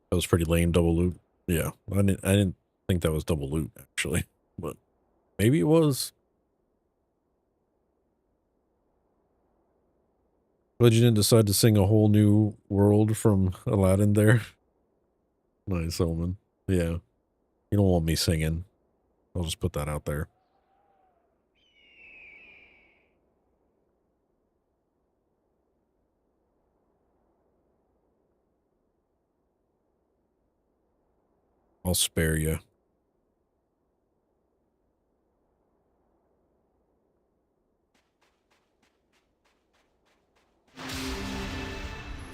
That was pretty lame double loot. Yeah, I didn't think that was double loot actually, but maybe it was. But you didn't decide to sing a whole new world from Aladdin there. Nice, Omen. Yeah, you don't want me singing. I'll just put that out there. I'll spare you.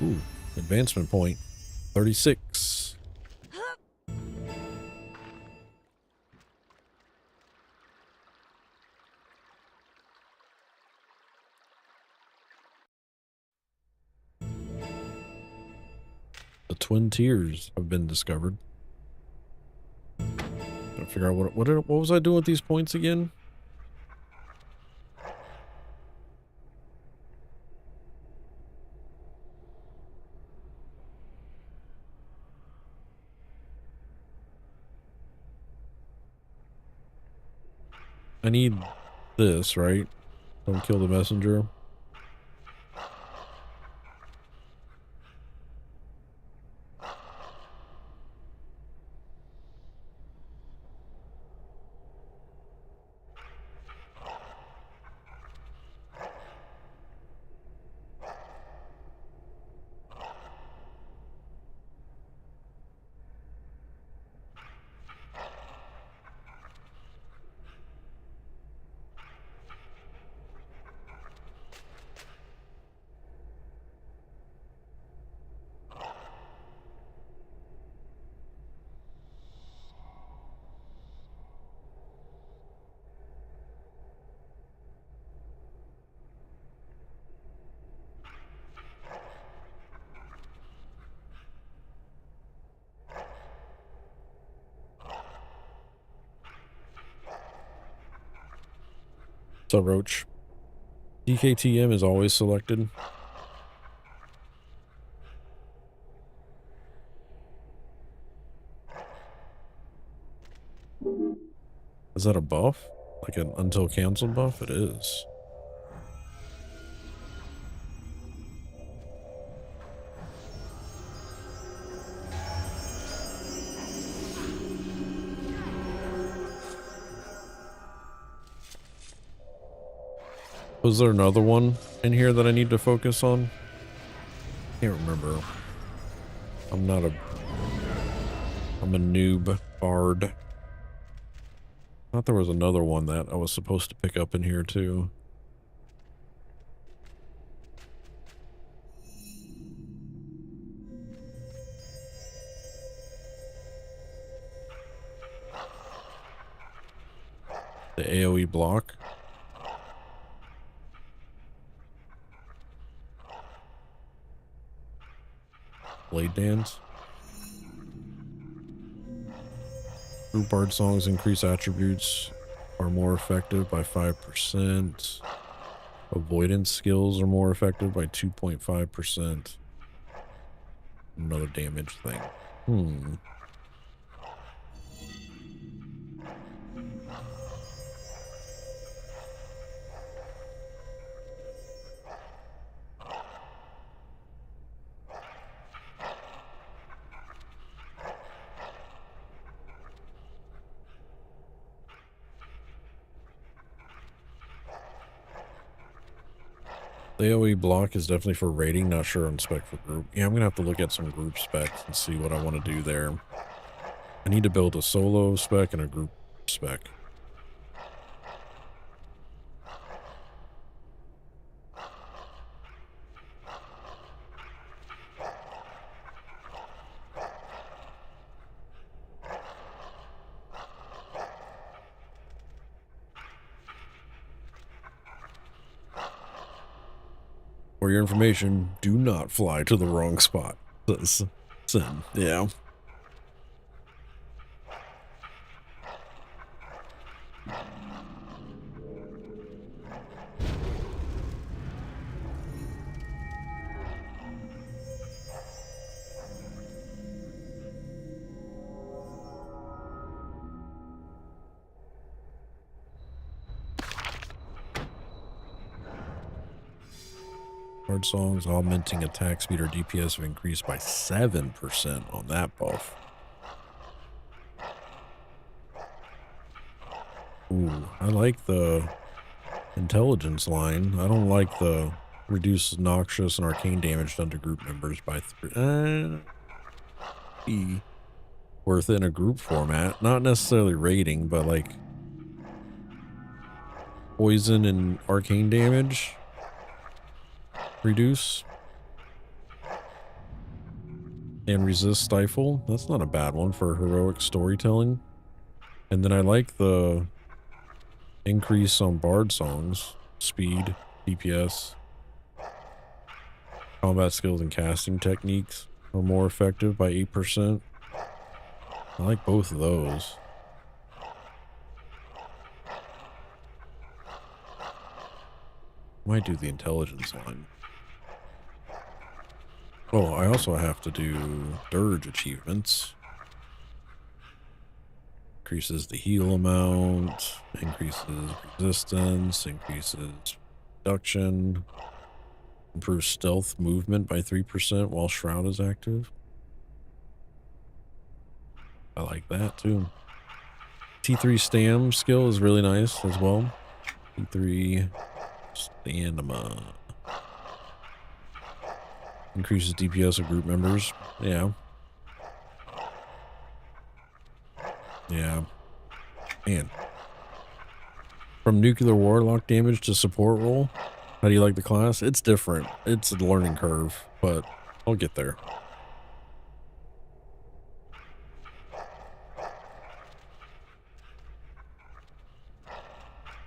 Ooh, advancement point 36. The Twin Tiers have been discovered. Gotta figure out what was I doing with these points again? I need this, right? Don't kill the messenger. So Roach. DKTM is always selected. Is that a buff? Like an until canceled buff? It is. Was there another one in here that I need to focus on? Can't remember. I'm a noob bard. I thought there was another one that I was supposed to pick up in here too. The AoE block. Blade dance. Group bard songs increase attributes are more effective by 5%. Avoidance skills are more effective by 2.5%. Another damage thing. The AoE block is definitely for rating, not sure on spec for group. Yeah, I'm gonna have to look at some group specs and see what I want to do there. I need to build a solo spec and a group spec. For your information, do not fly to the wrong spot. Says Sin. Yeah. Bard songs, augmenting attack speed or DPS have increased by 7% on that buff. Ooh, I like the intelligence line. I don't like the reduces noxious and arcane damage done to group members by 3. Be worth it in a group format. Not necessarily raiding, but like poison and arcane damage reduce. And resist stifle. That's not a bad one for heroic storytelling. And then I like the increase on bard songs, speed, DPS, combat skills and casting techniques are more effective by 8%. I like both of those. Might do the intelligence line. Oh, I also have to do Dirge achievements. Increases the heal amount, increases resistance, increases reduction, improves stealth movement by 3% while Shroud is active. I like that too. T3 Stam skill is really nice as well. T3 Stamina. Increases DPS of group members. Yeah. Yeah. Man. From nuclear warlock damage to support role. How do you like the class? It's different. It's a learning curve, but I'll get there.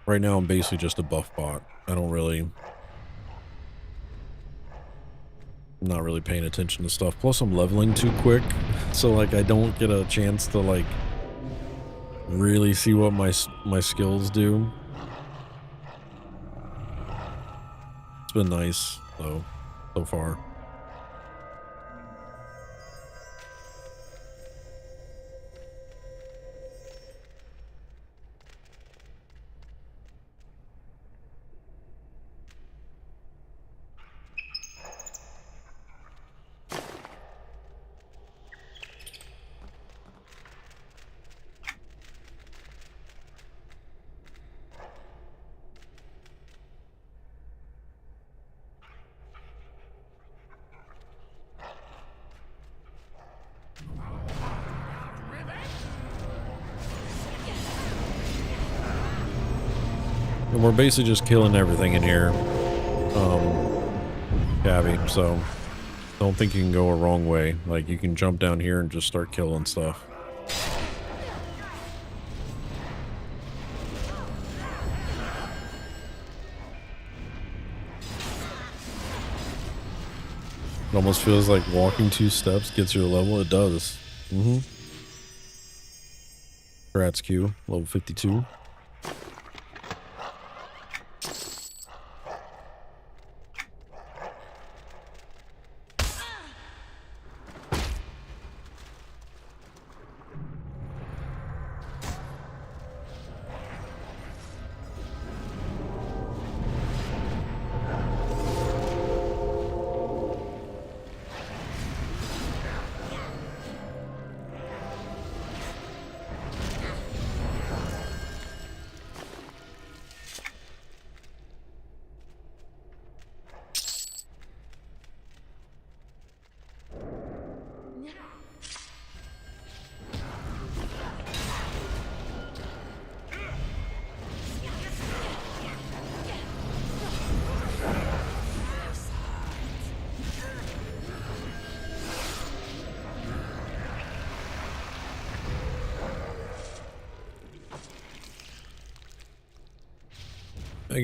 Right now I'm basically just a buff bot. I'm not really paying attention to stuff. Plus I'm leveling too quick. So like I don't get a chance to like really see what my skills do. It's been nice though, so far. And we're basically just killing everything in here. Cabby, so don't think you can go a wrong way. Like you can jump down here and just start killing stuff. It almost feels like walking 2 steps gets you a level. It does. Congrats, Q. Level 52.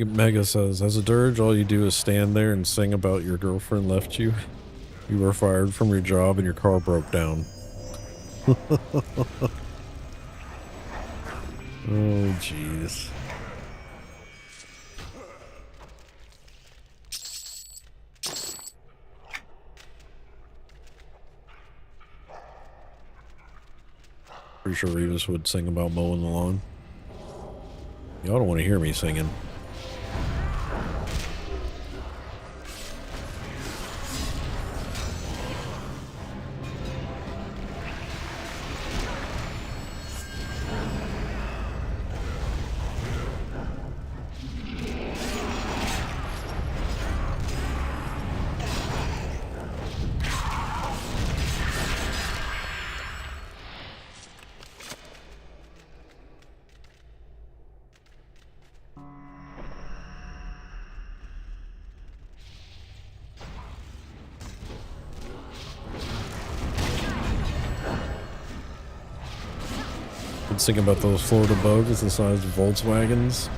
Mega says, as a dirge, all you do is stand there and sing about your girlfriend left you. You were fired from your job and your car broke down. Oh, jeez. Pretty sure Revis would sing about mowing the lawn. Y'all don't want to hear me singing. I'm thinking about those Florida bugs the size of Volkswagens.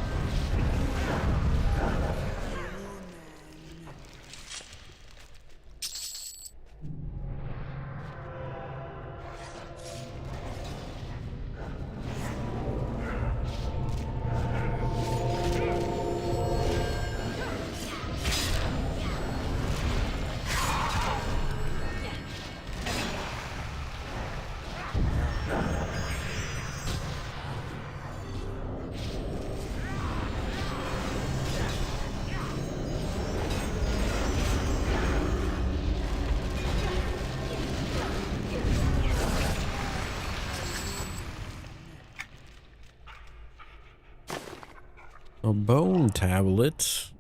A bone tablet.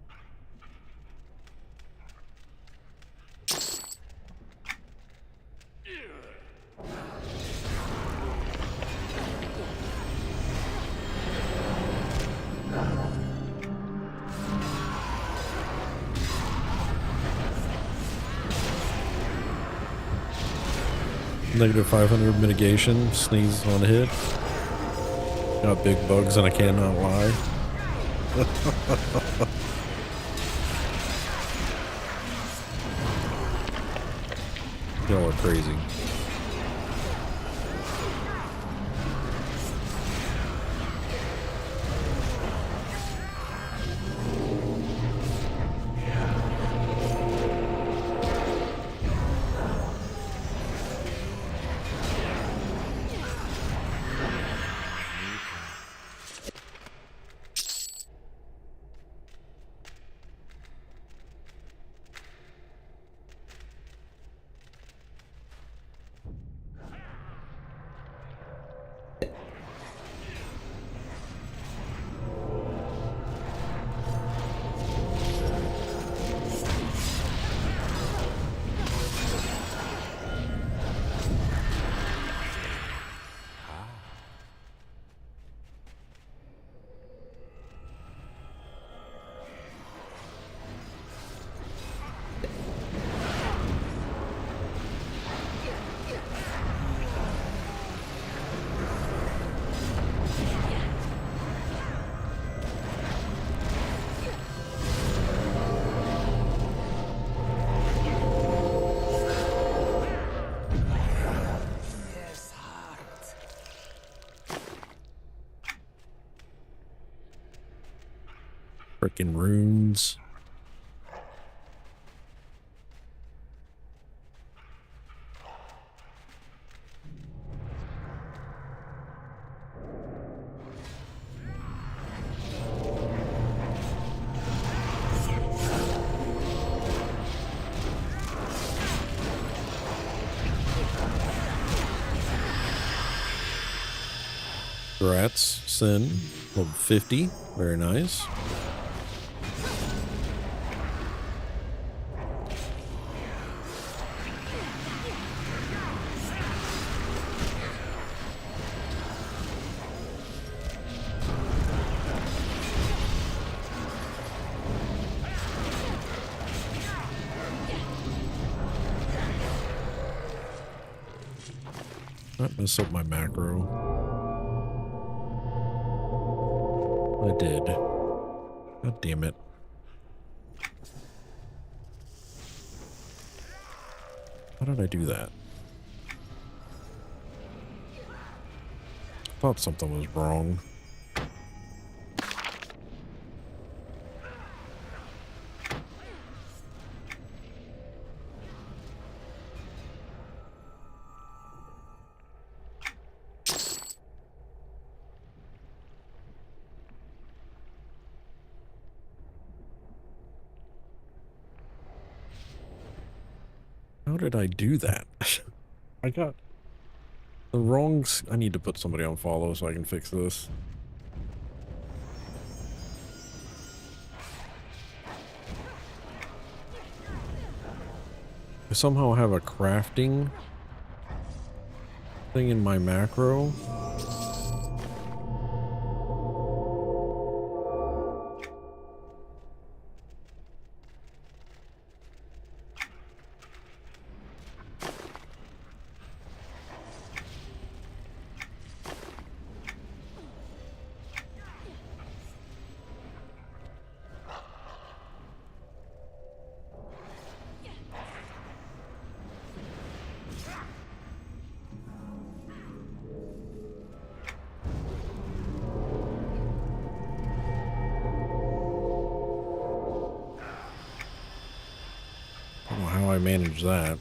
Negative 500 mitigation. Sneeze on hit. Got big bugs and I cannot lie. Y'all are crazy. Frickin' runes. Congrats, Sin. Level 50. Very nice. I messed up my macro. I did. God damn it. How did I do that? Thought something was wrong. How did I do that? I got the wrong... I need to put somebody on follow so I can fix this. I somehow have a crafting thing in my macro. manage that.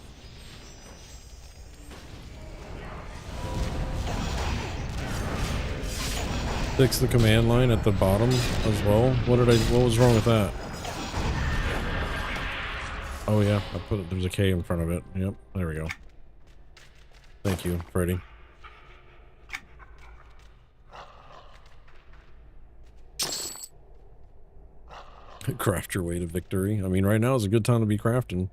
Fix the command line at the bottom as well. What was wrong with that? Oh yeah, there's a K in front of it. Yep, there we go. Thank you, Freddy. Craft your way to victory. I mean, right now is a good time to be crafting.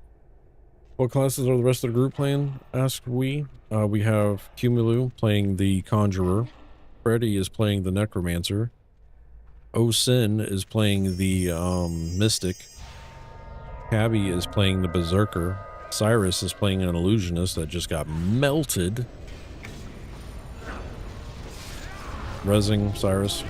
What classes are the rest of the group playing? Asked we. We have Cumulu playing the Conjurer. Freddy is playing the Necromancer. Osin is playing the Mystic. Cabby is playing the Berserker. Cyrus is playing an Illusionist that just got melted. Rezzing Cyrus.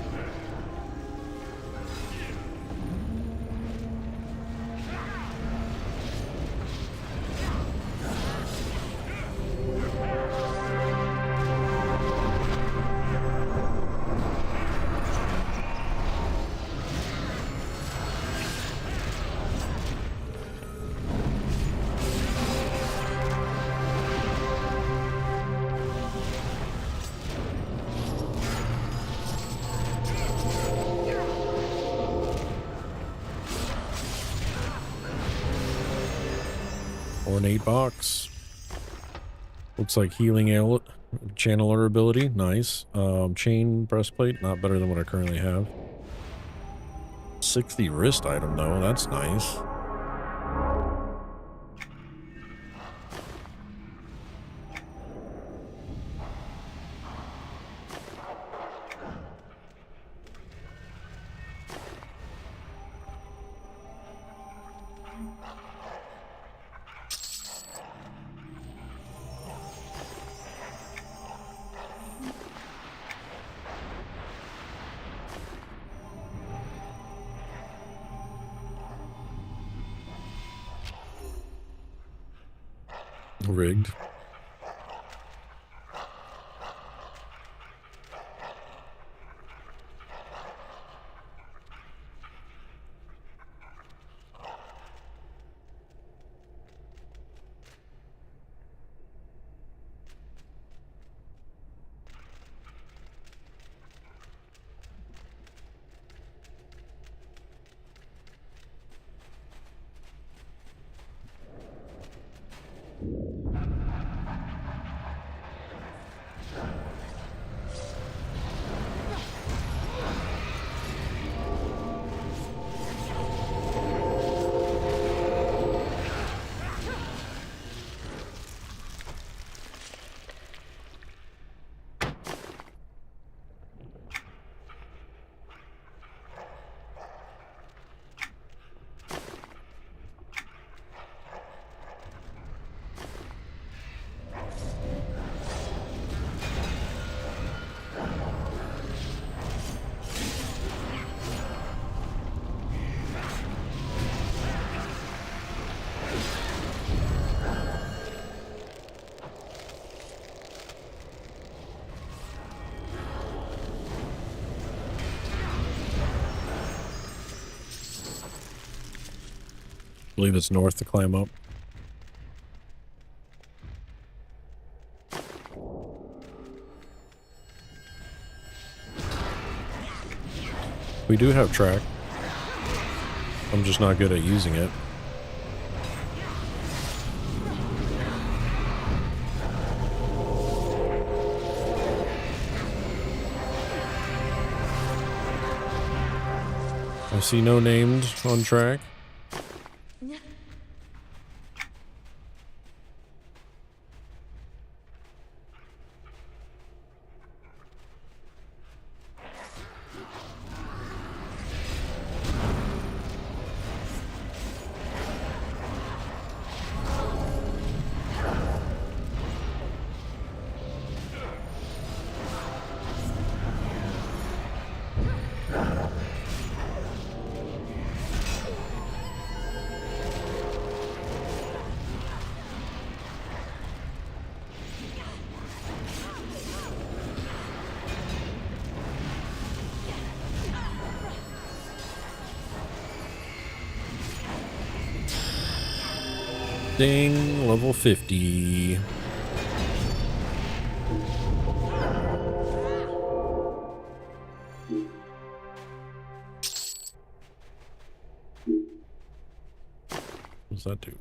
Ornate box. Looks like healing channeler ability. Nice. Chain breastplate. Not better than what I currently have. 60 wrist item though. That's nice. Rigged. I believe it's north to climb up. We do have track. I'm just not good at using it. I see no named on track. Ding, level 50. What does that do?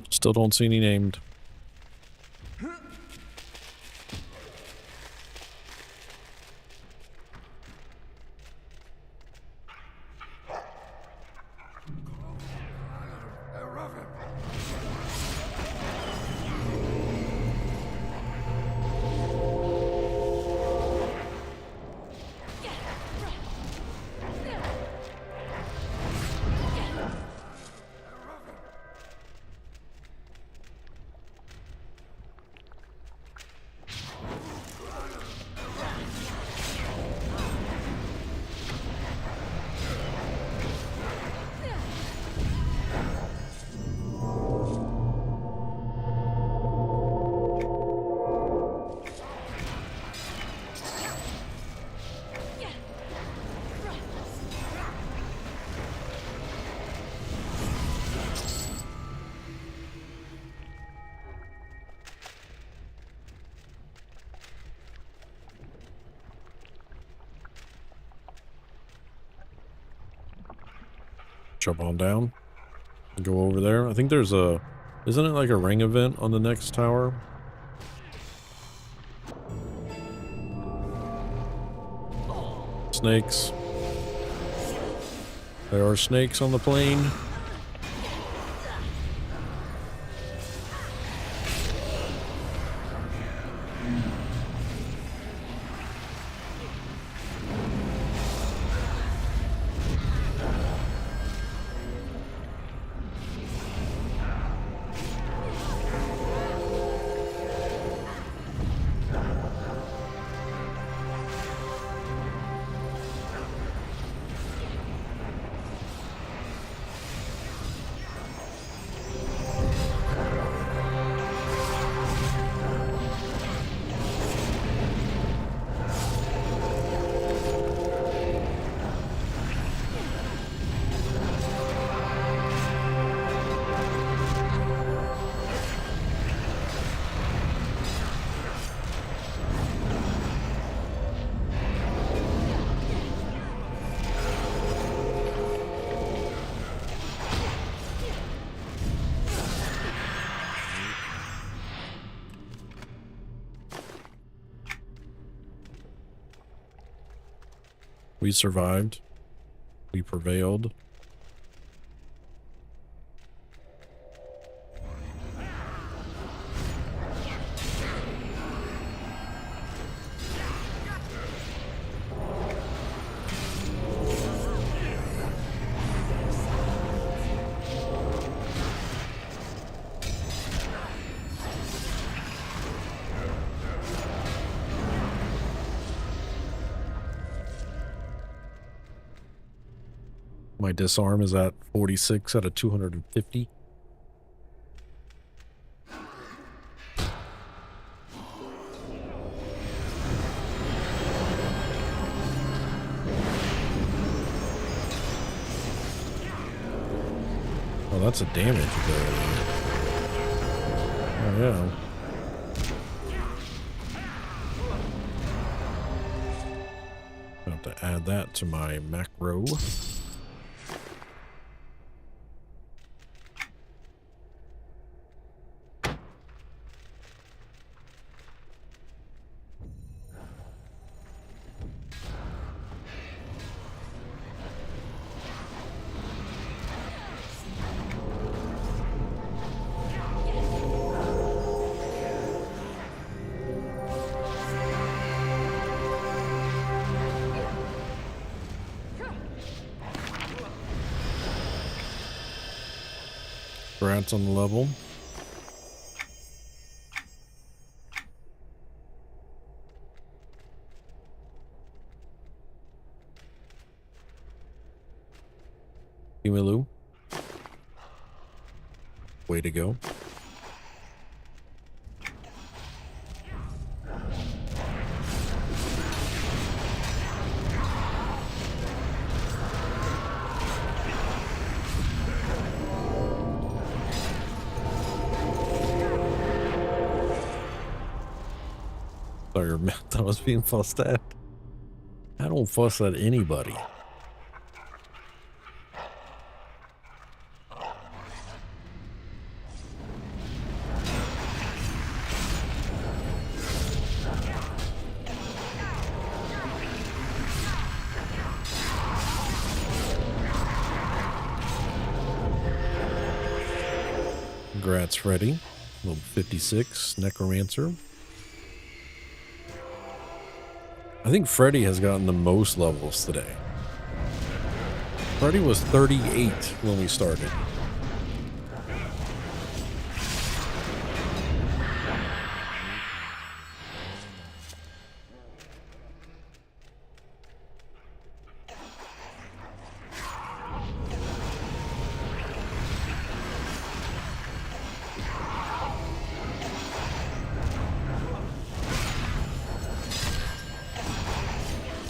Still don't see any named. Jump on down. Go over there. I think there's a... Isn't it like a ring event on the next tower? Snakes. There are snakes on the plane. We survived. We prevailed. My disarm is at 46 out of 250. Oh, that's a damage ability. Oh, yeah. add that to my macro. Congrats on the level. Emilu. Way to go. Sorry, your mouth I was being fussed at. I don't fuss at anybody. Congrats, Freddy. Level 56, Necromancer. I think Freddy has gotten the most levels today. Freddy was 38 when we started.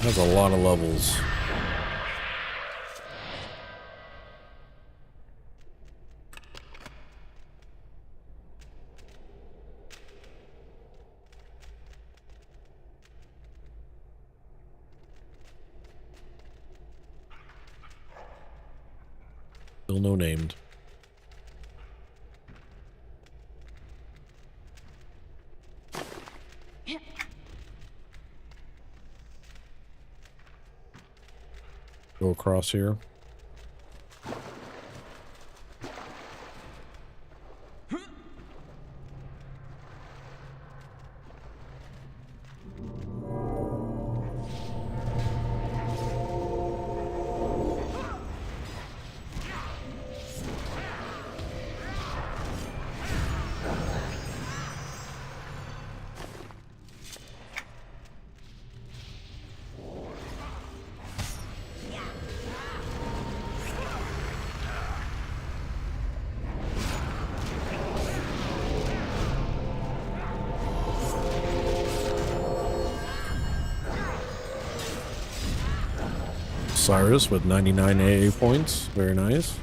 That's a lot of levels. Still no named. Go across here. Cyrus with 99 AA points. Very nice.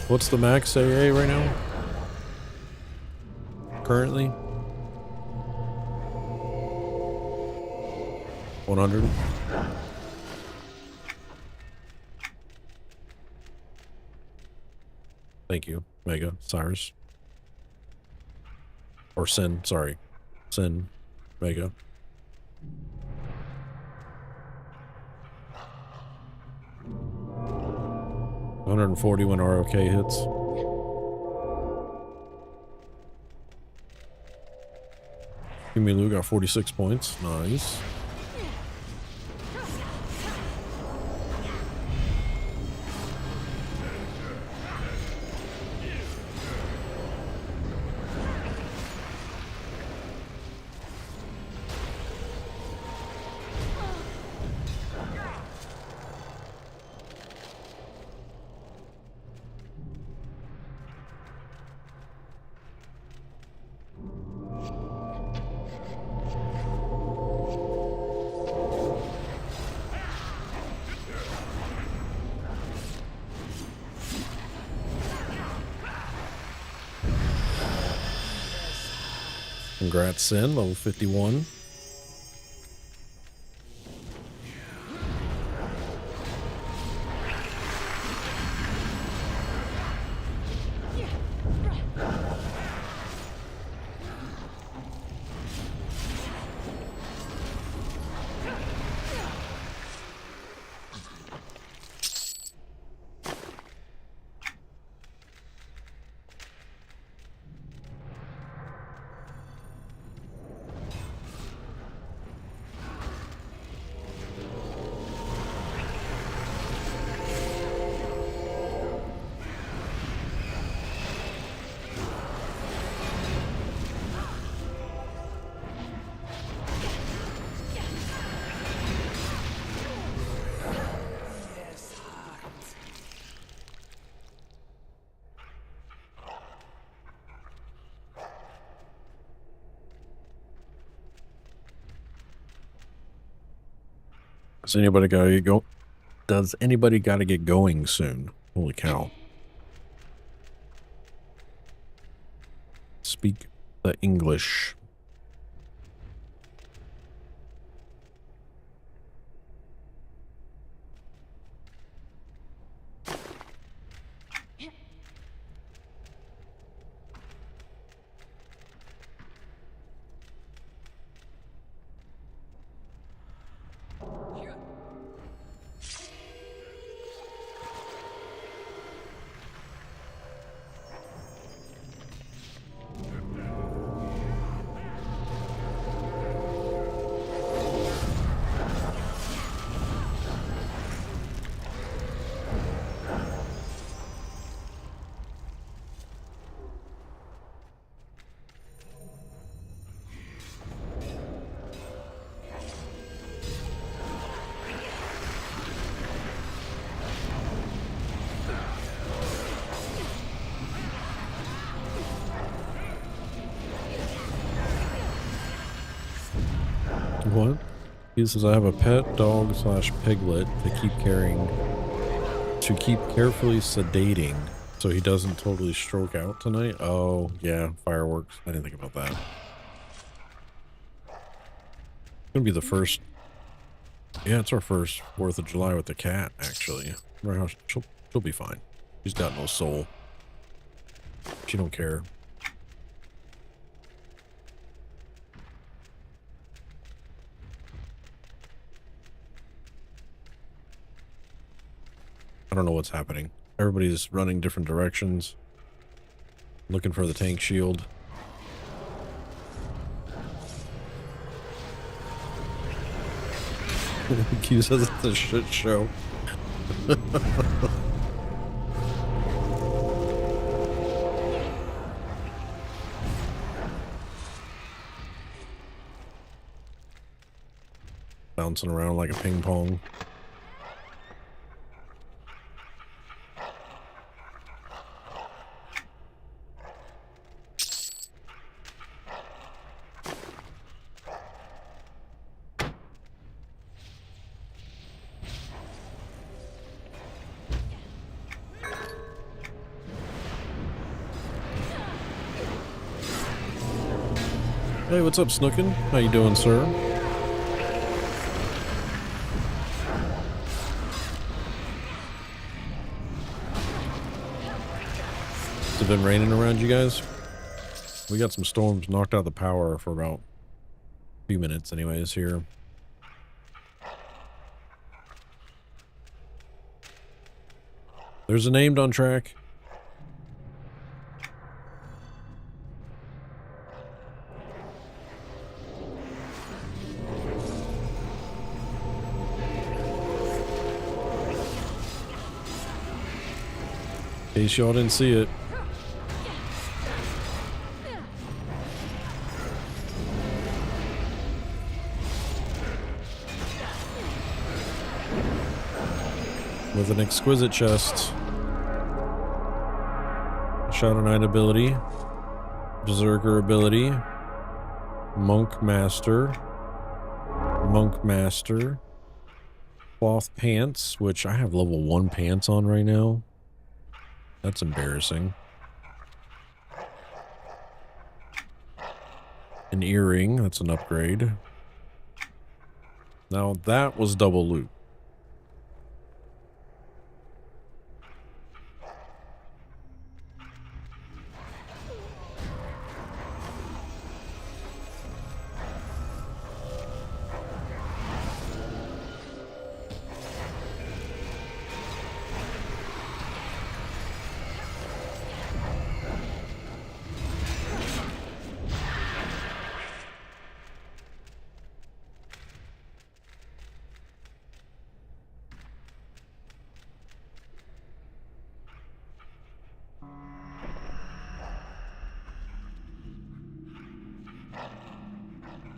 What's the max AA right now? Currently? 100? Thank you, Mega, Cyrus. Or Sin, sorry. Sin, Mega. 140 when ROK hits. Emilu got 46 points. Nice. Congrats, Sin, level 51. Does anybody gotta go? Does anybody gotta get going soon? Holy cow. Speak the English. What? He says, I have a pet dog slash piglet to keep carefully sedating so he doesn't totally stroke out tonight. Oh, yeah, fireworks. I didn't think about that. It's gonna be the first. Yeah, it's our first 4th of July with the cat, actually. She'll be fine. She's got no soul. She don't care. I don't know what's happening. Everybody's running different directions. Looking for the tank shield. Q says it's a shit show. Bouncing around like a ping pong. Hey, what's up, Snookin? How you doing, sir? Has it been raining around you guys? We got some storms, knocked out the power for about a few minutes anyways here. There's a named on track. In case y'all didn't see it. With an exquisite chest. Shadow Knight ability. Berserker ability. Monk Master. Monk Master. Cloth pants, which I have level 1 pants on right now. That's embarrassing. An earring, that's an upgrade. Now that was double loot.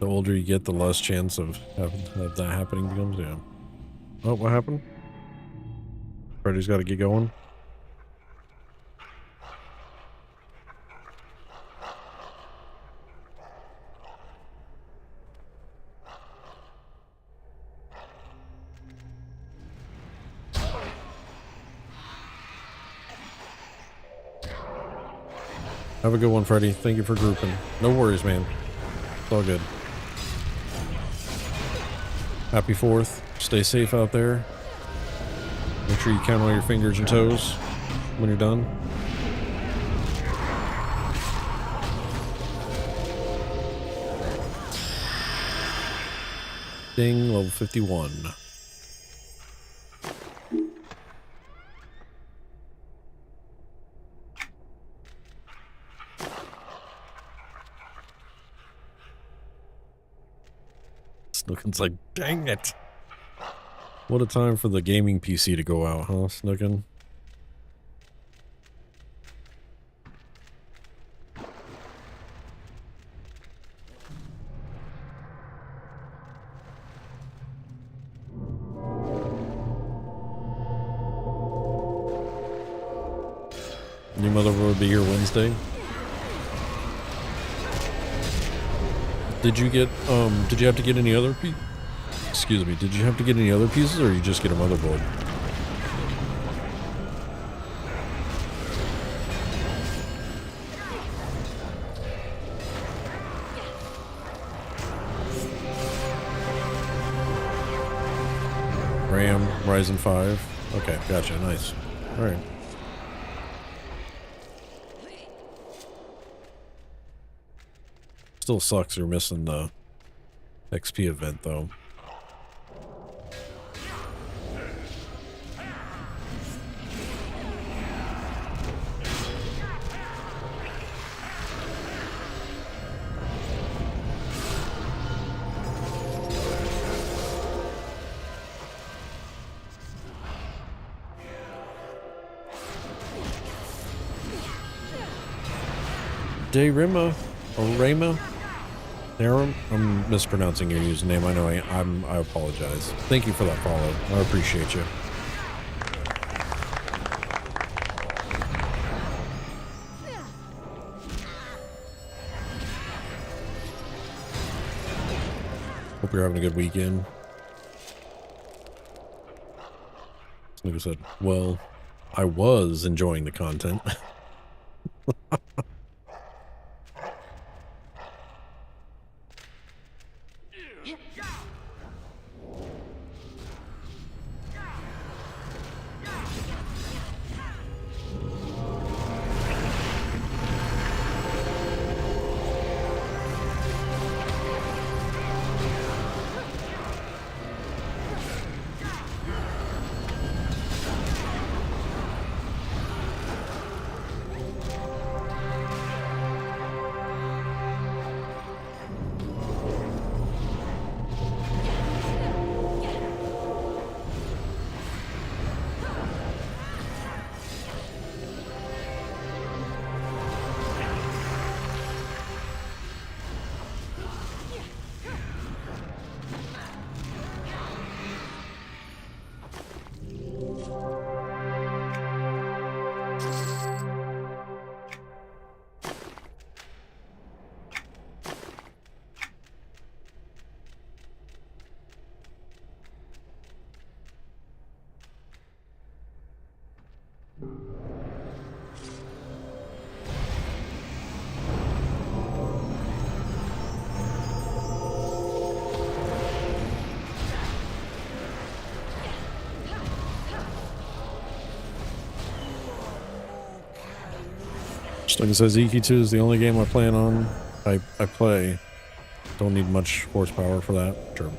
The older you get, the less chance of that happening becomes. Yeah. Oh, what happened? Freddy's got to get going. Have a good one, Freddy. Thank you for grouping. No worries, man. It's all good. Happy 4th. Stay safe out there. Make sure you count all your fingers and toes when you're done. Ding, level 51. Snookin's like, dang it. What a time for the gaming PC to go out, huh, Snookin? Your mother will be here Wednesday. Did you get, did you have to get any other excuse me, did you have to get any other pieces, or you just get a motherboard? RAM, Ryzen 5. Okay, gotcha, nice. Alright. Still sucks you're missing the XP event, though. Dayrima, or Rayma, Aram. I'm mispronouncing your username. I know I apologize. Thank you for that follow. I appreciate you. Hope you're having a good weekend. Like I said, well, I was enjoying the content. Like it says, EQ2 is the only game I plan on. I play. Don't need much horsepower for that. Sure.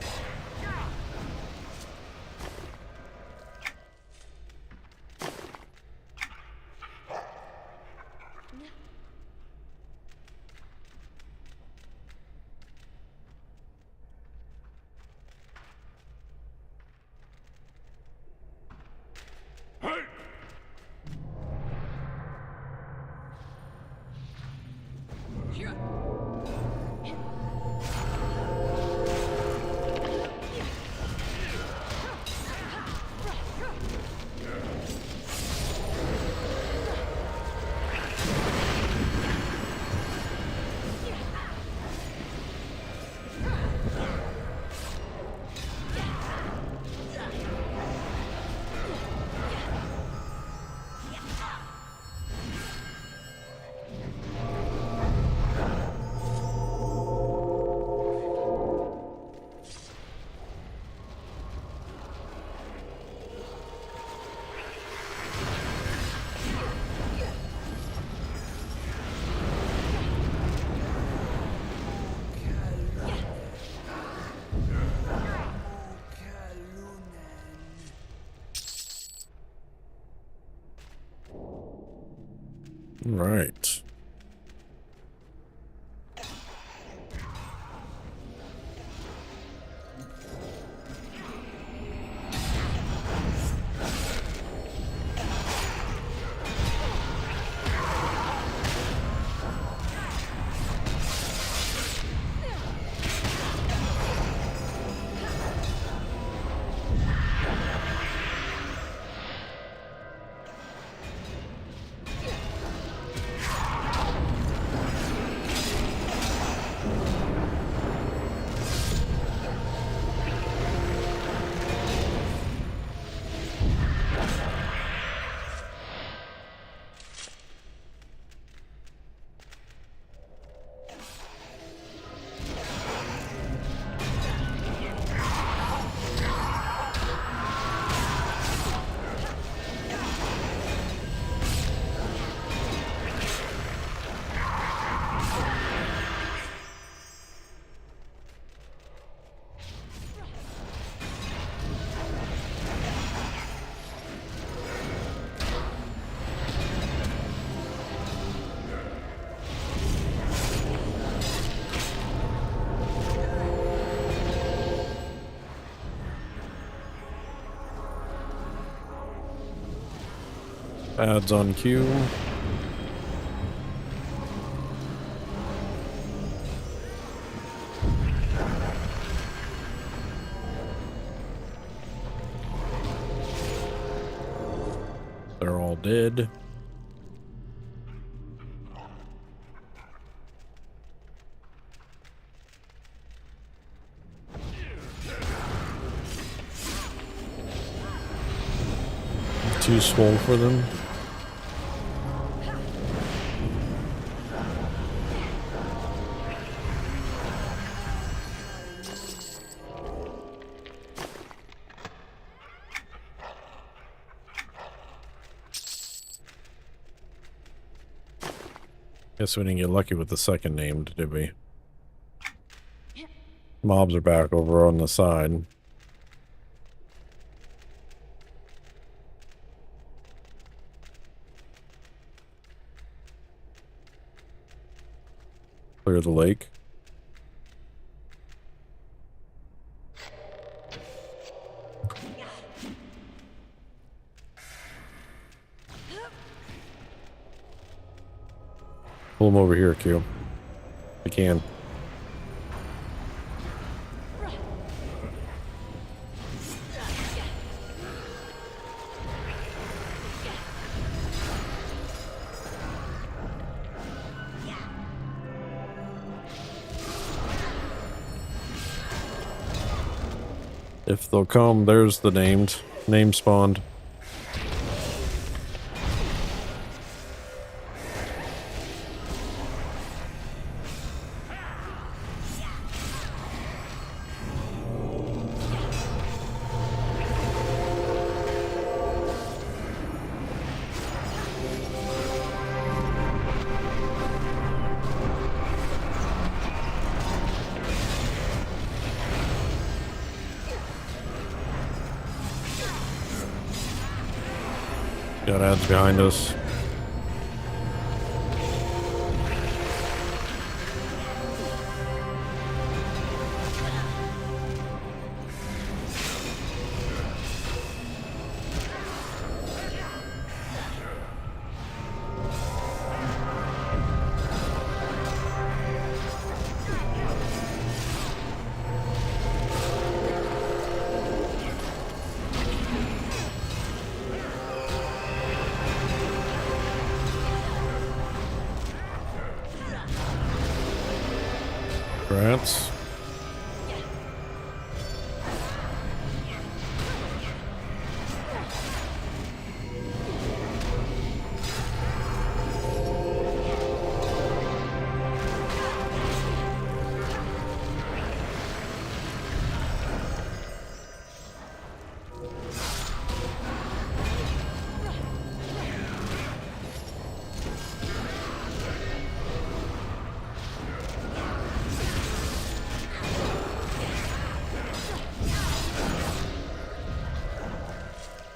Right. Ads on cue. They're all dead. Too swole for them. Guess we didn't get lucky with the second named, did we? Mobs are back over on the side. Clear the lake. Pull him over here, Q. I can. If they'll come, there's the named. Name spawned. Got ads behind us. Rats.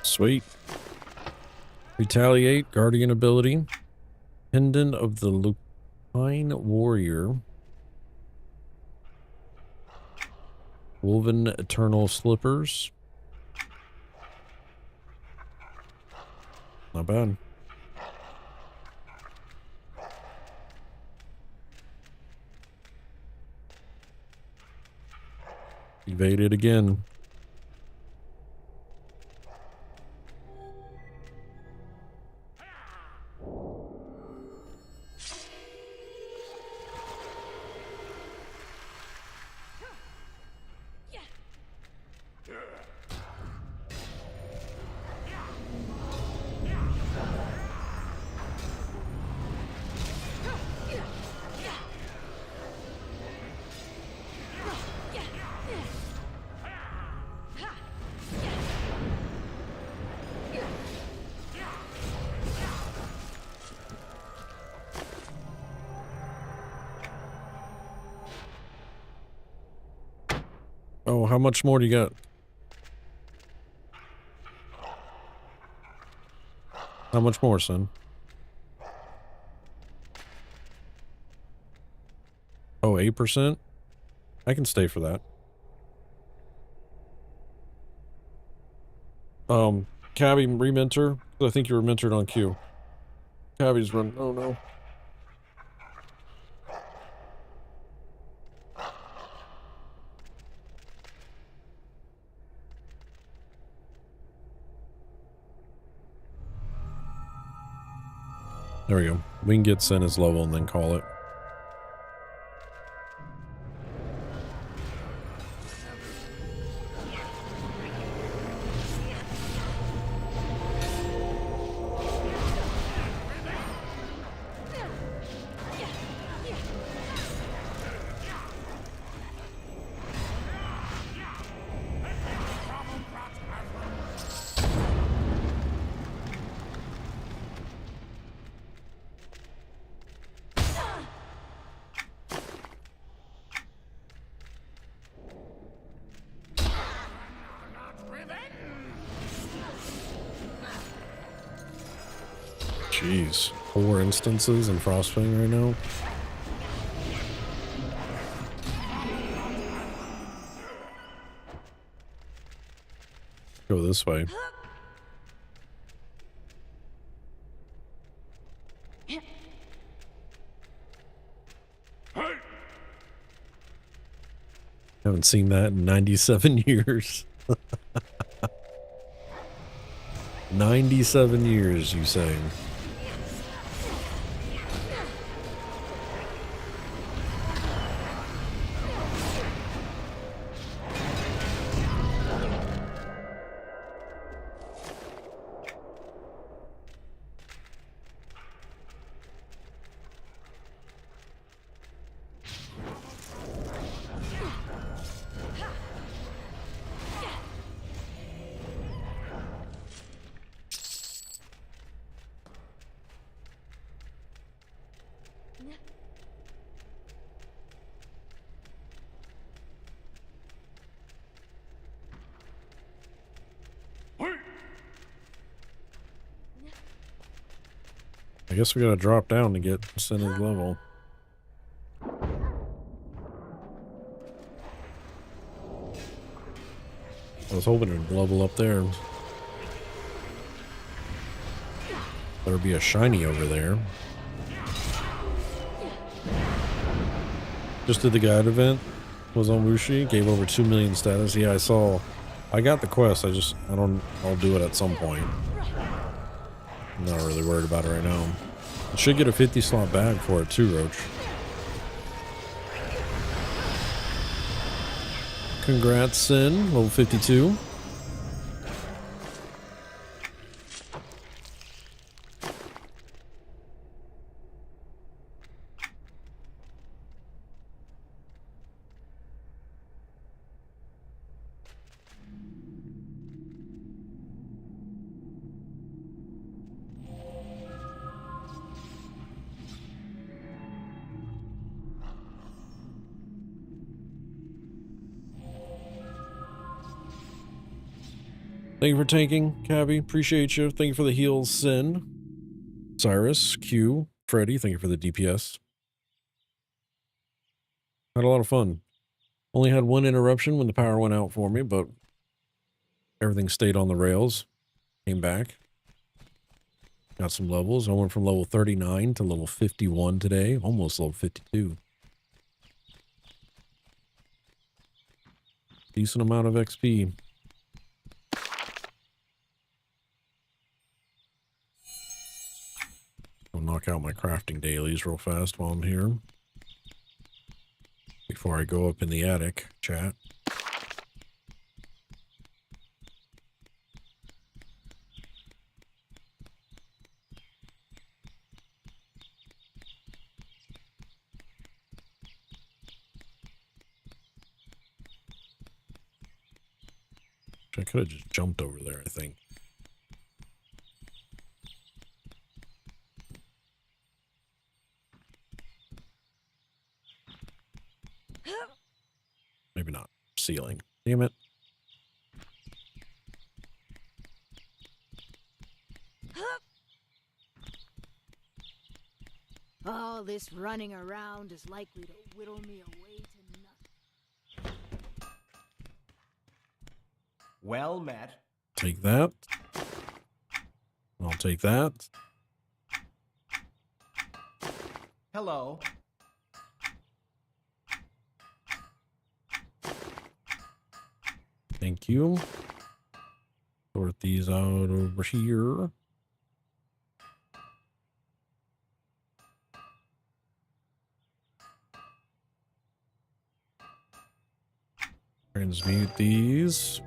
Sweet. Retaliate, Guardian ability. Pendant of the Lupine Warrior. Woven Eternal Slippers. Not bad. Evaded again. Oh, how much more do you got? How much more, son? Oh, 8%? I can stay for that. Cabby, re-mentor? I think you were mentored on Q. Cabby's run. Oh, no. There we go. We can get Senna's level and then call it. Jeez. 4 instances in Frostfang right now. Go this way. Haven't seen that in 97 years. 97 years, you saying? I guess we gotta drop down to get Senna's level. I was hoping it'd level up there. There'd be a shiny over there. Just did the guide event. Was on Wuoshi. Gave over 2 million status. Yeah, I saw. I got the quest. I'll do it at some point. I'm not really worried about it right now. I should get a 50 slot bag for it too, Roach. Congrats, Sin. Level 52. Thank you for tanking, Cabby. Appreciate you. Thank you for the heals, Sin. Cyrus, Q, Freddy, thank you for the DPS. Had a lot of fun. Only had one interruption when the power went out for me, but everything stayed on the rails. Came back. Got some levels. I went from level 39 to level 51 today. Almost level 52. Decent amount of XP. I'll knock out my crafting dailies real fast while I'm here. Before I go up in the attic, chat. I could have just jumped over there, I think. Maybe not. Ceiling. Damn it. All this running around is likely to whittle me away to nothing. Well met. Take that. I'll take that. Hello. Thank you. Sort these out over here. Transmute these.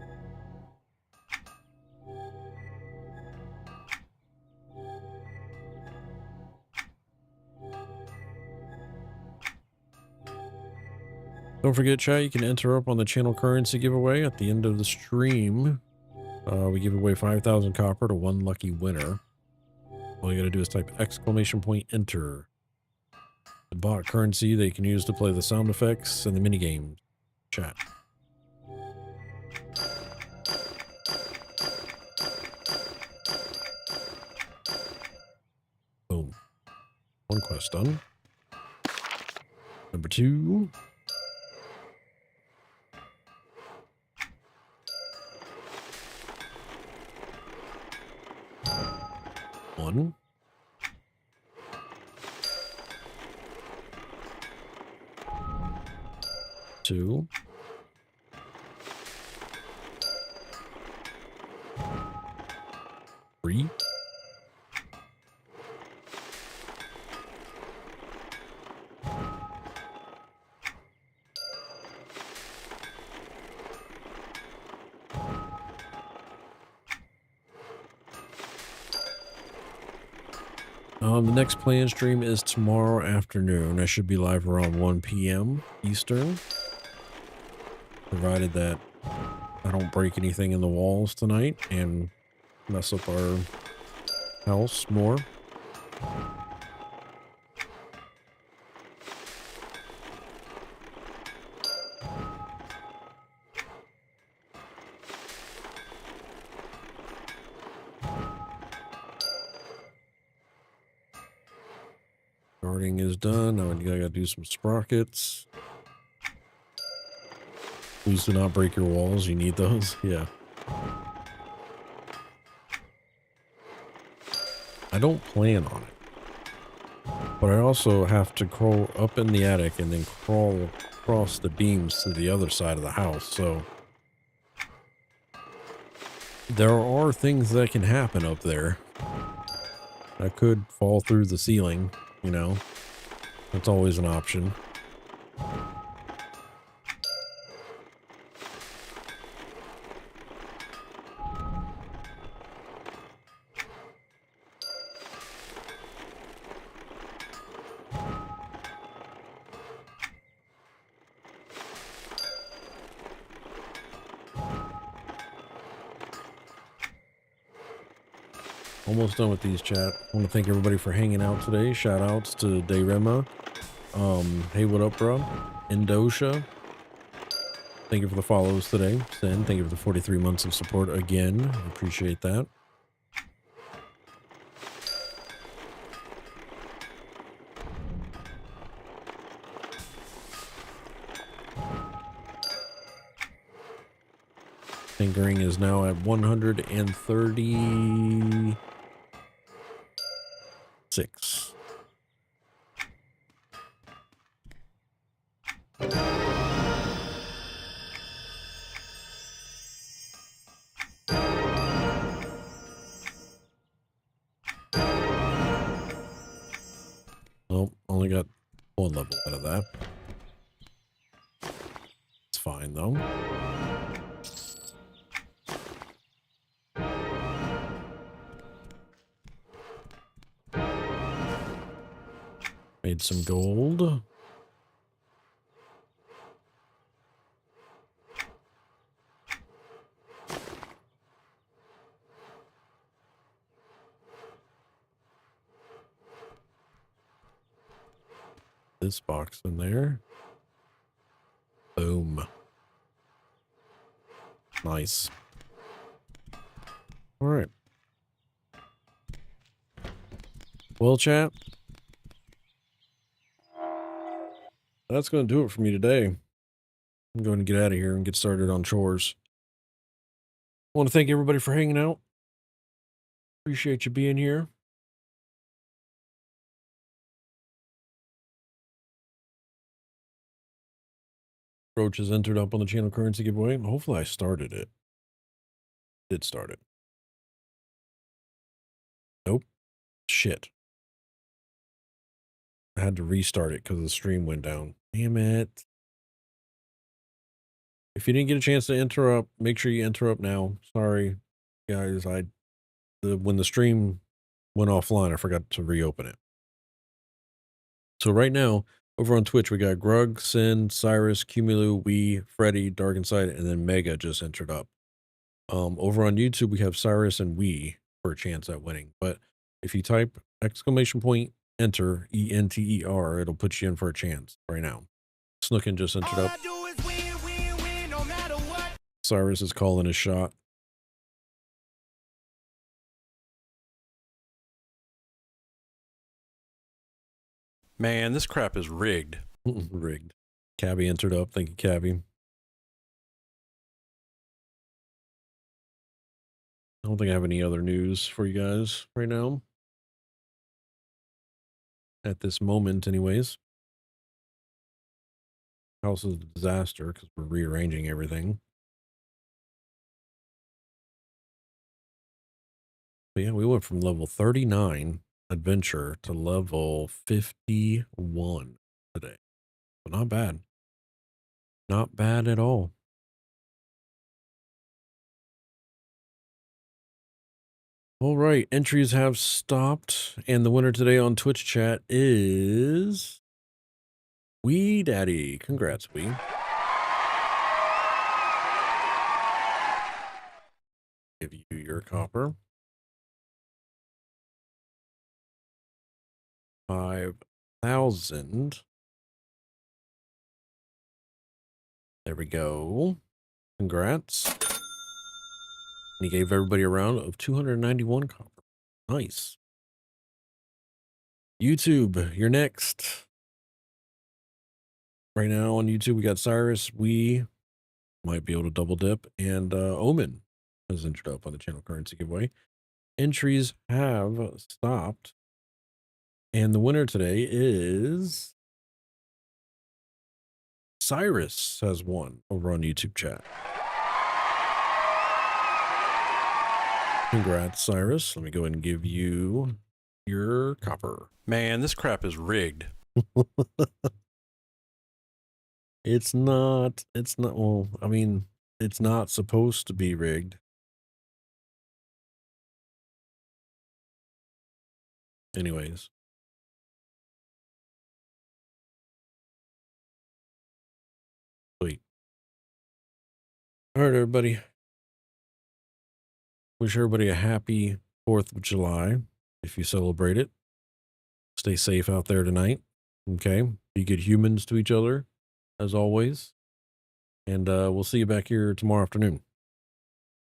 Don't forget, chat, you can enter up on the channel currency giveaway at the end of the stream. We give away 5,000 copper to one lucky winner. All you gotta do is type !enter. The bot currency they can use to play the sound effects and the minigame. Chat. Boom. One quest done. Number 2. One. Two. Three. The next planned stream is tomorrow afternoon. I should be live around 1 p.m. Eastern. Provided that I don't break anything in the walls tonight and mess up our house more. Guarding is done. Now I gotta do some sprockets. Please do not break your walls. You need those. Yeah. I don't plan on it. But I also have to crawl up in the attic and then crawl across the beams to the other side of the house. So there are things that can happen up there. I could fall through the ceiling, you know. That's always an option. Almost done with these, chat. I want to thank everybody for hanging out today. Shout outs to Dayrema. Hey, what up, bro? Indosha. Thank you for the follows today. Sen, thank you for the 43 months of support again. I appreciate that. Tinkering is now at 136. Well, only got one level out of that. It's fine though. Made some gold. This box in there. Boom. Nice. All right. Well, chat. That's going to do it for me today. I'm going to get out of here and get started on chores. I want to thank everybody for hanging out. Appreciate you being here. Roach is entered up on the channel currency giveaway. Hopefully I started it. Did start it. Nope. Shit. I had to restart it because the stream went down. Damn it. If you didn't get a chance to interrupt, make sure you interrupt now. Sorry, guys. When the stream went offline, I forgot to reopen it. So right now, over on Twitch, we got Grug, Sin, Cyrus, Cumulu, Wee, Freddy, Dark Inside, and then Mega just entered up. Over on YouTube, we have Cyrus and Wee for a chance at winning. But if you type exclamation point enter ENTER, it'll put you in for a chance right now. Snookin just entered up. No matter what. Cyrus is calling his shot. Man, this crap is rigged. Rigged. Cabby entered up. Thank you, Cabby. I don't think I have any other news for you guys right now. At this moment, anyways. House is a disaster because we're rearranging everything. But yeah, we went from level 39 adventure to level 51 today. But not bad. Not bad at all. All right, entries have stopped, and the winner today on Twitch chat is Wee Daddy. Congrats, Wee. Give you your copper. 5,000. There we go. Congrats. And he gave everybody a round of 291 copper. Nice. YouTube, you're next. Right now on YouTube, we got Cyrus. We might be able to double dip, and Omen has entered up on the channel currency giveaway. Entries have stopped, and the winner today is Cyrus. Has won over on YouTube chat. Congrats, Cyrus. Let me go ahead and give you your copper. Man, this crap is rigged. It's not, well, I mean, it's not supposed to be rigged. Anyways. Sweet. All right, everybody. Wish everybody a happy 4th of July if you celebrate it. Stay safe out there tonight. Okay. Be good humans to each other, as always. And we'll see you back here tomorrow afternoon.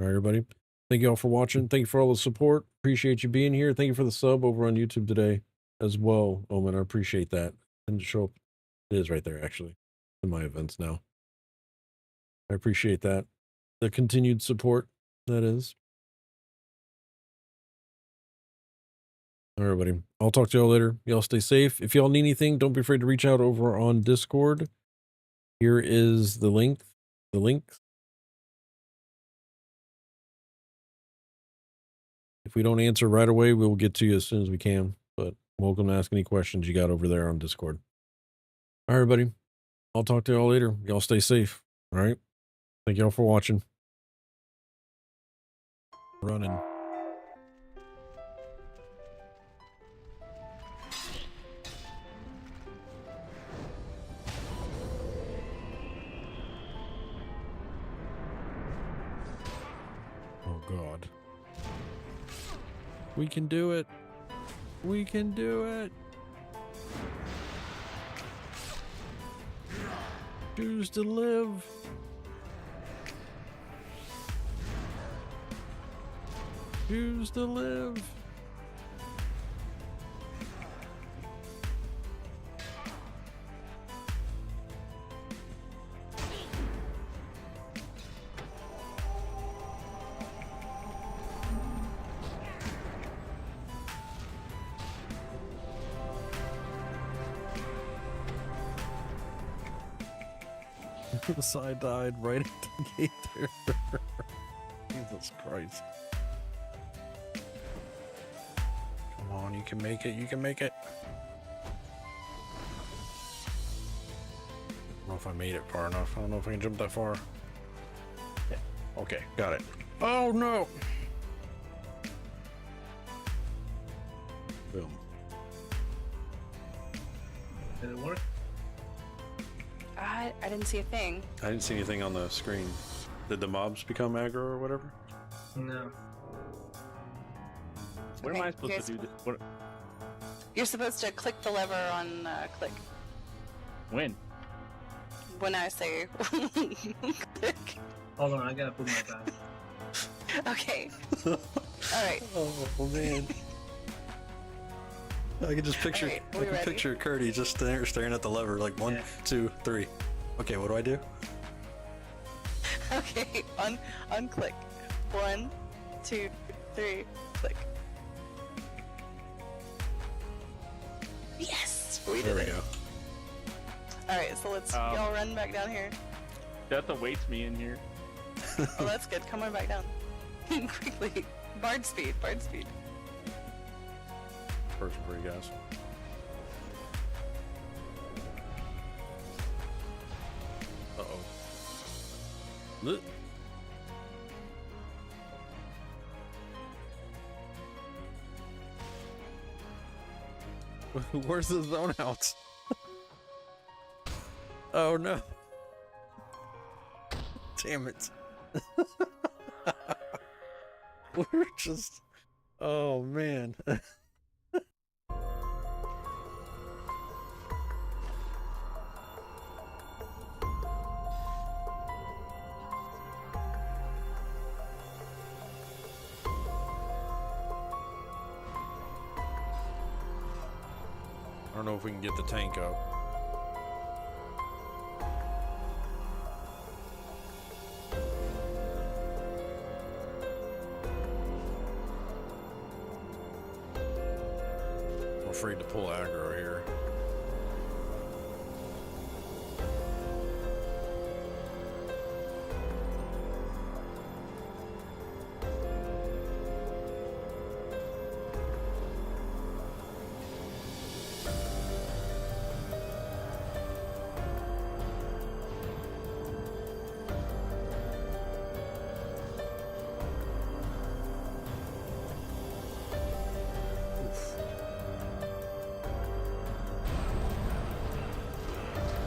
All right, everybody. Thank you all for watching. Thank you for all the support. Appreciate you being here. Thank you for the sub over on YouTube today as well, Omen. I appreciate that. And show up. It is right there, actually, in my events now. I appreciate that. The continued support, that is. All right, everybody. I'll talk to y'all later. Y'all stay safe. If y'all need anything, don't be afraid to reach out over on Discord. Here is the link. The link. If we don't answer right away, we'll get to you as soon as we can. But welcome to ask any questions you got over there on Discord. All right, everybody. I'll talk to y'all later. Y'all stay safe. All right. Thank y'all for watching. Running. Oh, God. We can do it. We can do it. Choose to live. Choose to live. The side died right at the gate there. Jesus Christ. Come on, you can make it. You can make it. I don't know if I made it far enough. I don't know if I can jump that far. Yeah. Okay, got it. Oh, no. Boom. Did it work? I didn't see a thing. I didn't see anything on the screen. Did the mobs become aggro or whatever? No. What Okay, am I supposed to do? What? You're supposed to click the lever on click. When? When I say click. Hold on, I gotta put my back. Okay. Alright. Oh, man. I can just picture, Alright, I we can ready? picture Curdy just staring at the lever like 1, Yeah. 2, 3. Okay, what do I do? Okay, unclick. 1, 2, 3, click. Yes! We There did we it. go. Alright, so let's y'all run back down here. Death awaits me in here. Oh, that's good. Come on back down. Quickly. Bard speed, bard speed. Person for you guys. Uh-oh. Look. Where's the zone out? Oh no. Damn it. We're just, oh man. don't know if we can get the tank up. I'm afraid to pull aggro here.